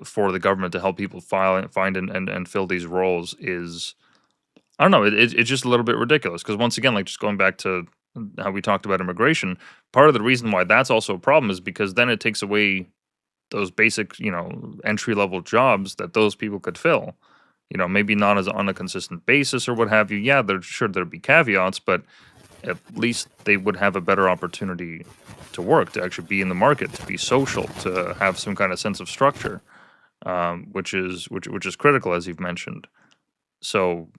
for the government to help people find and fill these roles is, I don't know. It's just a little bit ridiculous because once again, like just going back to how we talked about immigration, part of the reason why that's also a problem is because then it takes away those basic, entry level jobs that those people could fill. Maybe not as on a consistent basis or what have you. Yeah, there'd be caveats, but at least they would have a better opportunity to work, to actually be in the market, to be social, to have some kind of sense of structure, which is critical, as you've mentioned. So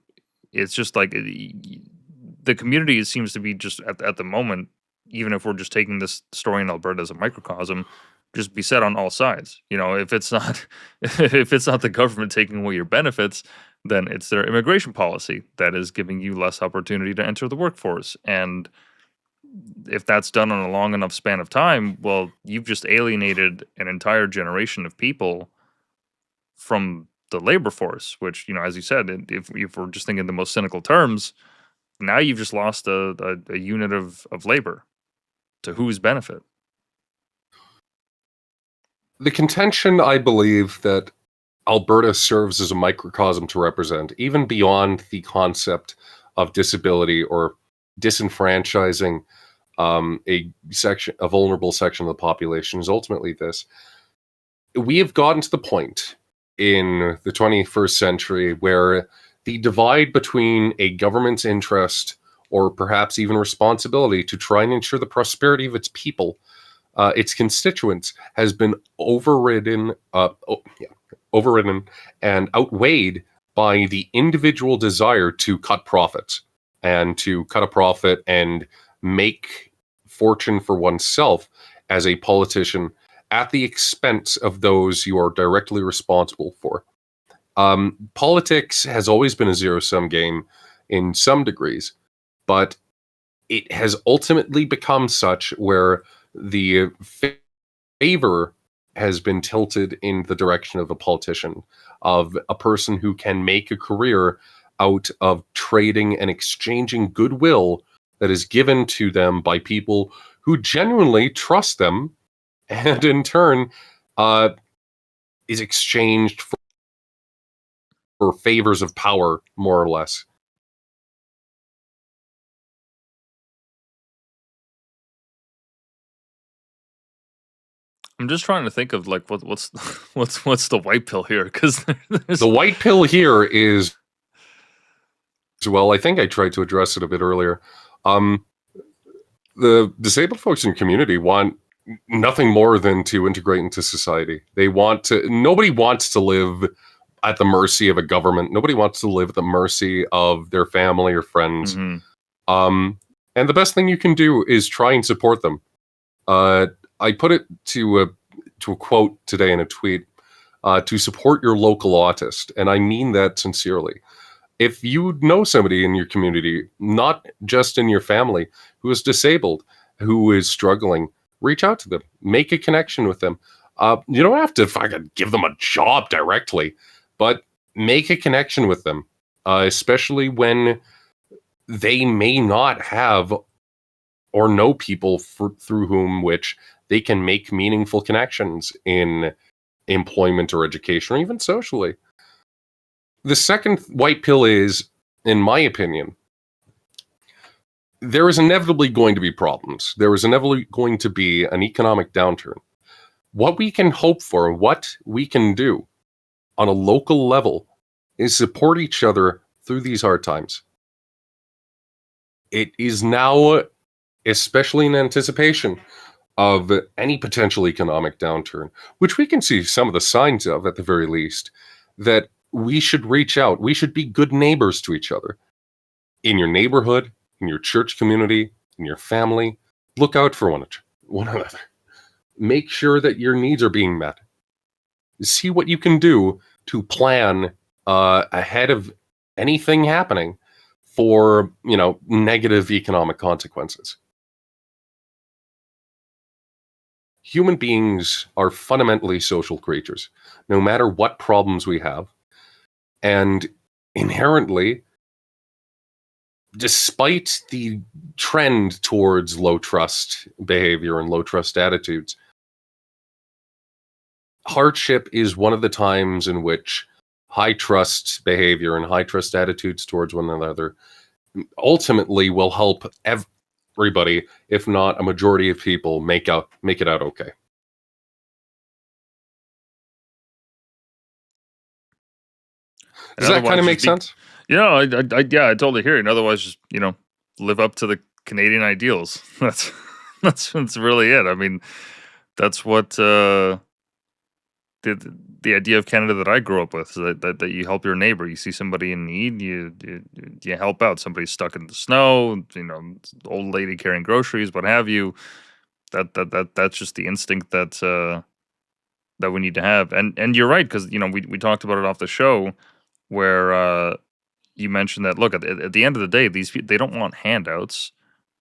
it's just like the community seems to be just at the moment, even if we're just taking this story in Alberta as a microcosm, just be set on all sides. If it's not if it's not the government taking away your benefits, then it's their immigration policy that is giving you less opportunity to enter the workforce. And if that's done on a long enough span of time, well, you've just alienated an entire generation of people from the labor force, which, as you said, if we're just thinking the most cynical terms, now you've just lost a unit of labor to whose benefit? The contention, I believe, that Alberta serves as a microcosm to represent, even beyond the concept of disability or disenfranchising a vulnerable section of the population, is ultimately this. We have gotten to the point in the 21st century where the divide between a government's interest or perhaps even responsibility to try and ensure the prosperity of its people, its constituents, has been overridden and outweighed by the individual desire to cut profits and to cut a profit and make fortune for oneself as a politician at the expense of those you are directly responsible for. Politics has always been a zero-sum game in some degrees, but it has ultimately become such where the favor has been tilted in the direction of a politician, of a person who can make a career out of trading and exchanging goodwill that is given to them by people who genuinely trust them, and in turn is exchanged for favors of power, more or less. I'm just trying to think of like what's what's the white pill here, because there's The white pill here is, well, I think I tried to address it a bit earlier. Um, the disabled folks in the community want nothing more than to integrate into society. Nobody wants to live at the mercy of a government. Nobody wants to live at the mercy of their family or friends. Mhm. Um, and the best thing you can do is try and support them. I put it to a quote today in a tweet, to support your local autist. And I mean that sincerely. If you know somebody in your community, not just in your family, who is disabled, who is struggling, reach out to them, make a connection with them. You don't have to fucking give them a job directly, but make a connection with them, especially when they may not have or know people through whom which they can make meaningful connections in employment or education or even socially. The second white pill is, in my opinion, there is inevitably going to be problems. There is inevitably going to be an economic downturn. What we can hope for, what we can do on a local level, is support each other through these hard times. It is now, especially in anticipation of any potential economic downturn, which we can see some of the signs of at the very least, that we should reach out. We should be good neighbors to each other. In your neighborhood, in your church community, in your family, look out for one another. Make sure that your needs are being met. See what you can do to plan ahead of anything happening for, negative economic consequences. Human beings are fundamentally social creatures, no matter what problems we have. And inherently, despite the trend towards low trust behavior and low trust attitudes, hardship is one of the times in which high trust behavior and high trust attitudes towards one another ultimately will help everybody, if not a majority of people, make it out okay. And Does that kind otherwise, of just make be, sense? yeah, I totally hear it. And otherwise, just live up to the Canadian ideals. That's really it. I mean, that's what the idea of Canada that I grew up with is that you help your neighbor. You see somebody in need, you help out. Somebody's stuck in the snow, old lady carrying groceries, what have you. That's just the instinct that we need to have. And you're right, because we talked about it off the show where you mentioned that, look, at the end of the day, these people, they don't want handouts.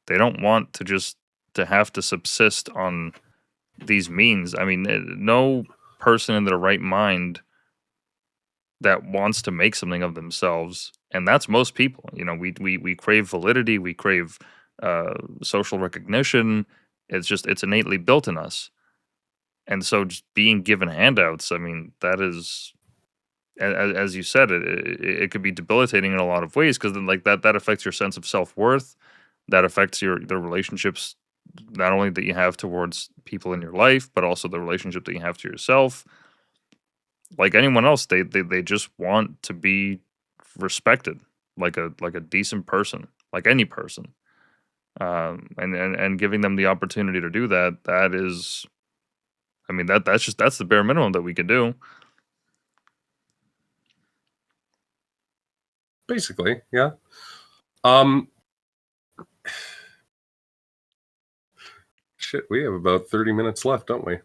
They don't want to have to subsist on these means. I mean, no person in their right mind that wants to make something of themselves, and that's most people. We crave validity, we crave social recognition. It's innately built in us, and so just being given handouts, I mean, that is, as you said, it could be debilitating in a lot of ways, because then, like, that affects your sense of self-worth, that affects the relationships, not only that you have towards people in your life, but also the relationship that you have to yourself. Like anyone else, they just want to be respected, like a decent person, like any person. And giving them the opportunity to do that, that is, I mean, that's the bare minimum that we can do. Basically, yeah. Um, Shit, we have about 30 minutes left, don't we?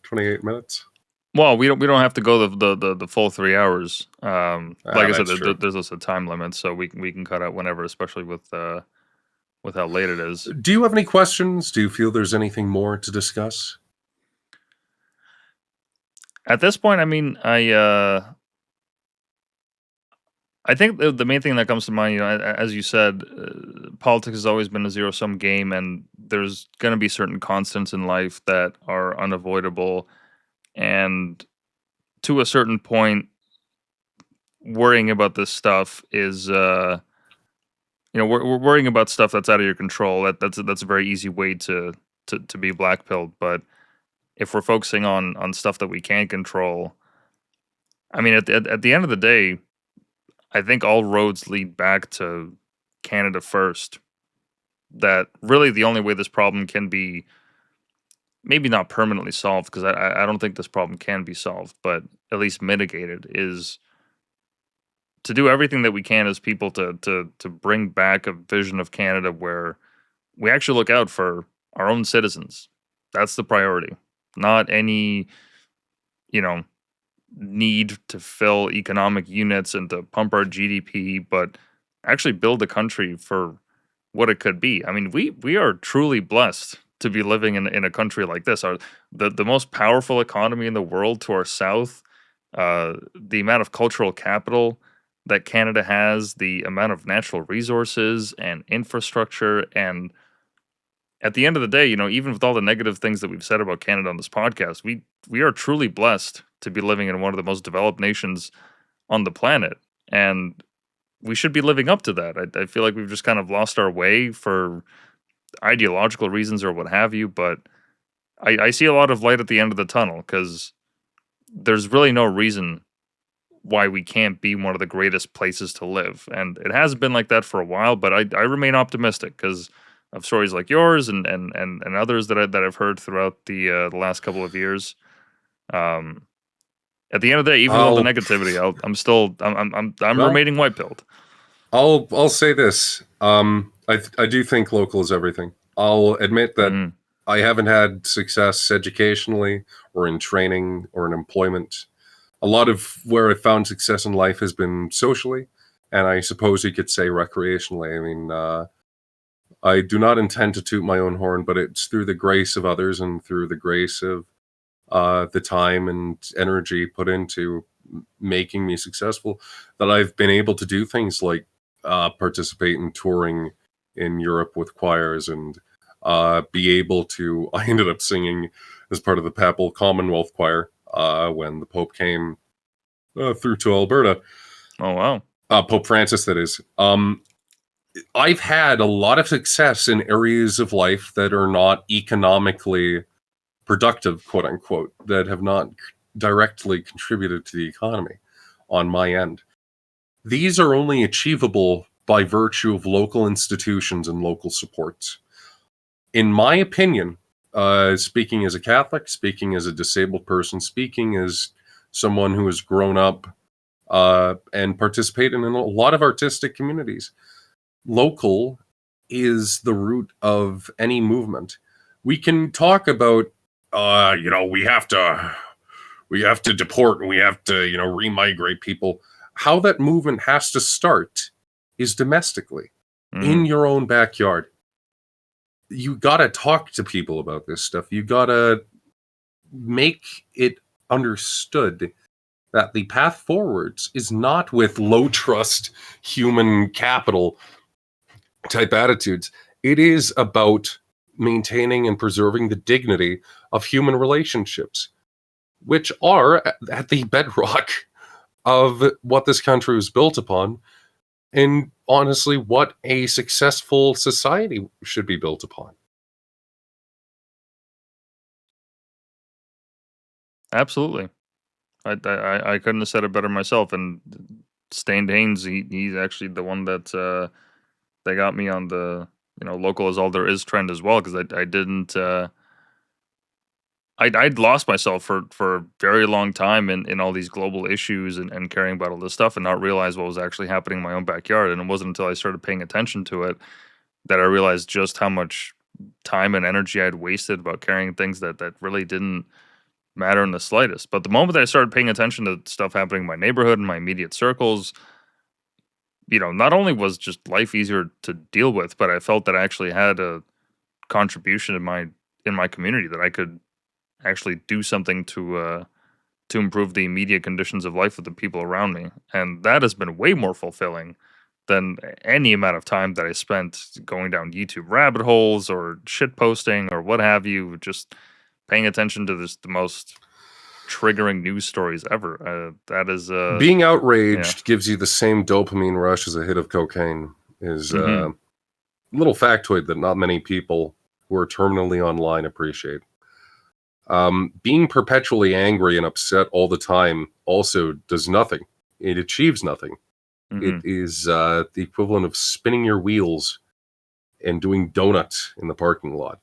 28 minutes. Well, we don't have to go the full 3 hours. Like I said, That's true. there's also a time limit, so we can cut out whenever, especially with how late it is. Do you have any questions? Do you feel there's anything more to discuss? At this point, I mean, I think the main thing that comes to mind, as you said, politics has always been a zero sum game, and there's going to be certain constants in life that are unavoidable. And to a certain point, worrying about this stuff is, we're worrying about stuff that's out of your control. That's a very easy way to be blackpilled. But if we're focusing on stuff that we can't control, I mean, at the end of the day, I think all roads lead back to Canada first. That really the only way this problem can be, maybe not permanently solved, because I don't think this problem can be solved, but at least mitigated, is to do everything that we can as people to bring back a vision of Canada where we actually look out for our own citizens. That's the priority, not any you know need to fill economic units and to pump our GDP, but actually build a country for what it could be. I mean, we are truly blessed to be living in a country like this. Our the most powerful economy in the world to our south, the amount of cultural capital that Canada has, the amount of natural resources and infrastructure, and at the end of the day, even with all the negative things that we've said about Canada on this podcast, we are truly blessed to be living in one of the most developed nations on the planet, and we should be living up to that. I feel like we've just kind of lost our way for ideological reasons or what have you, but I see a lot of light at the end of the tunnel, because there's really no reason why we can't be one of the greatest places to live. And it has been like that for a while, but I remain optimistic because of stories like yours and others that I've heard throughout the last couple of years. Um, at the end of the day, even with all the I'll negativity, I'm well, remaining white pilled. I'll say this. I do think local is everything. I'll admit that Hmm. I haven't had success educationally or in training or in employment. A lot of where I found success in life has been socially, and I suppose you could say recreationally. I mean, I do not intend to toot my own horn, but it's through the grace of others and through the grace of the time and energy put into making me successful that I've been able to do things like participate in touring in Europe with choirs and be able to. I ended up singing as part of the Papal Commonwealth Choir when the Pope came through to Alberta. Oh, wow. Pope Francis, that is. I've had a lot of success in areas of life that are not economically productive, quote unquote, that have not directly contributed to the economy on my end. These are only achievable by virtue of local institutions and local supports. In my opinion, speaking as a Catholic, speaking as a disabled person, speaking as someone who has grown up and participated in a lot of artistic communities, local is the root of any movement. We can talk about, we have to deport and we have to, remigrate people. How that movement has to start is domestically, in your own backyard. You got to talk to people about this stuff. You got to make it understood that the path forwards is not with low trust human capital type attitudes. It is about maintaining and preserving the dignity of human relationships, which are at the bedrock of what this country was built upon, and honestly, what a successful society should be built upon. Absolutely. I couldn't have said it better myself. And Stained Haynes, he's actually the one that got me on the local is all there is trend as well, because I didn't I'd lost myself for a very long time in all these global issues and caring about all this stuff and not realize what was actually happening in my own backyard. And it wasn't until I started paying attention to it that I realized just how much time and energy I'd wasted about carrying things that really didn't matter in the slightest. But the moment that I started paying attention to stuff happening in my neighborhood and my immediate circles, not only was just life easier to deal with, but I felt that I actually had a contribution in my community, that I could actually do something to improve the immediate conditions of life of the people around me. And that has been way more fulfilling than any amount of time that I spent going down YouTube rabbit holes or shit posting or what have you, just paying attention to the most triggering news stories ever. That is Being outraged gives you the same dopamine rush as a hit of cocaine. Is a little factoid that not many people who are terminally online appreciate. Being perpetually angry and upset all the time also does nothing. It achieves nothing. It is the equivalent of spinning your wheels and doing donuts in the parking lot.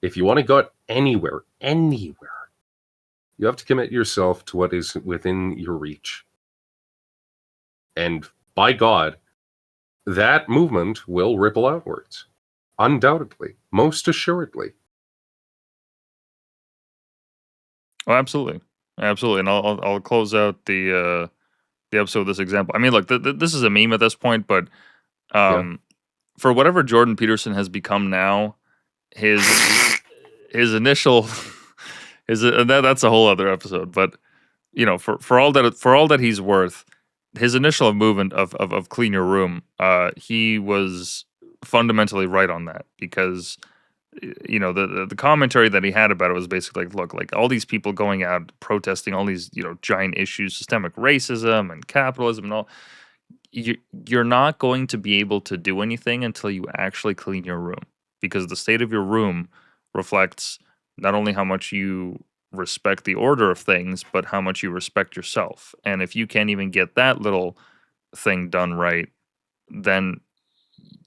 If you want to go anywhere, you have to commit yourself to what is within your reach. And by God, that movement will ripple outwards. Undoubtedly. Most assuredly. Oh, absolutely. Absolutely. And I'll close out the episode with this example. I mean, look, this is a meme at this point, but for whatever Jordan Peterson has become now, his initial that's a whole other episode. But for all that he's worth, his initial movement of clean your room, he was fundamentally right on that, because the commentary that he had about it was basically like, look, like all these people going out protesting all these giant issues, systemic racism and capitalism and all, you're not going to be able to do anything until you actually clean your room, because the state of your room reflects not only how much you respect the order of things, but how much you respect yourself. And if you can't even get that little thing done right, then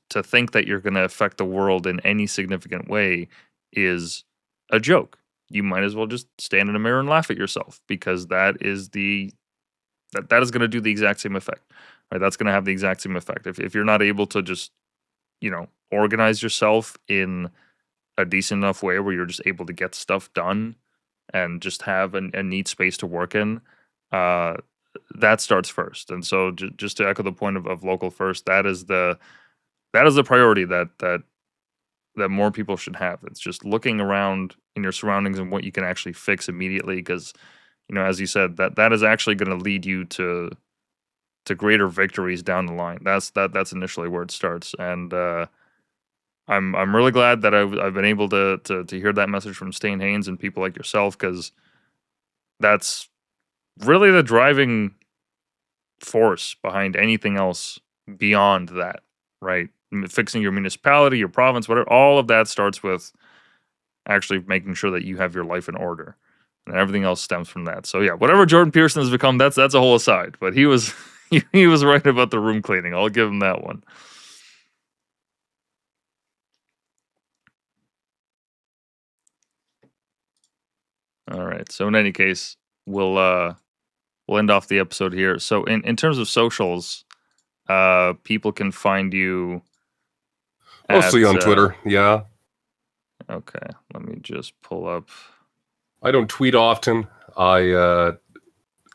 to think that you're going to affect the world in any significant way is a joke. You might as well just stand in a mirror and laugh at yourself, because that is going to do the exact same effect. Right? That's going to have the exact same effect. If you're not able to just, organize yourself in a decent enough way where you're just able to get stuff done and just have a neat space to work in, that starts first. And so just to echo the point of local first, that is the priority that more people should have. It's just looking around in your surroundings and what you can actually fix immediately, because as you said, that is actually going to lead you to to greater victories down the line. That's initially where it starts, and I'm really glad that I've been able to hear that message from Stain Haynes and people like yourself, because that's really the driving force behind anything else beyond that, right? Fixing your municipality, your province, whatever, all of that starts with actually making sure that you have your life in order, and everything else stems from that. So yeah, whatever Jordan Pearson has become, that's a whole aside. But he was he was right about the room cleaning. I'll give him that one. All right. So in any case, we'll end off the episode here. So in terms of socials, people can find you Mostly at on Twitter. Yeah. okay, let me just pull up. I don't tweet often. I'm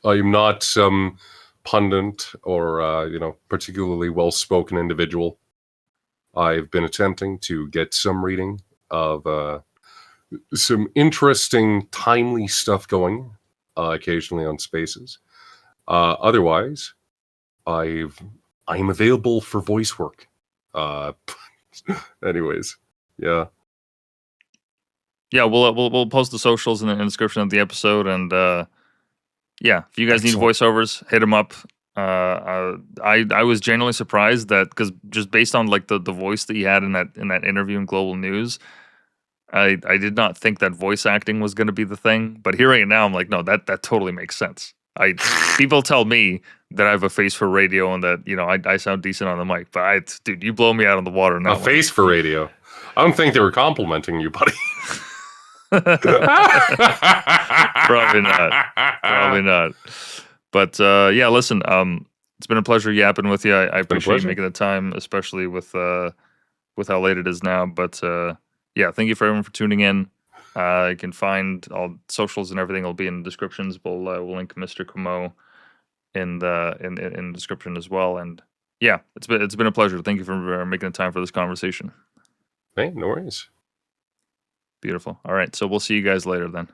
not some pundit or particularly well-spoken individual. I've been attempting to get some reading of some interesting, timely stuff going, occasionally on Spaces. Otherwise, I'm available for voice work. Anyways, yeah. Yeah, we'll post the socials in the description of the episode, and yeah, if you guys need Excellent. voiceovers, hit them up. I was genuinely surprised that, because just based on like the voice that you had in that interview in Global News, I did not think that voice acting was going to be the thing. But here right now, I'm like, no, that totally makes sense. People tell me that I have a face for radio and that I sound decent on the mic, but dude, you blow me out on the water now. A face for radio. I don't think they were complimenting you, buddy. Probably not. But yeah, listen, it's been a pleasure yapping with you. I appreciate you making the time, especially with how late it is now. But yeah, thank you for everyone for tuning in. You can find all socials and everything will be in the descriptions. We'll link Mr. Comeau in the description as well. And yeah, it's been a pleasure. Thank you for making the time for this conversation. Hey, no worries. Beautiful. All right, so we'll see you guys later then.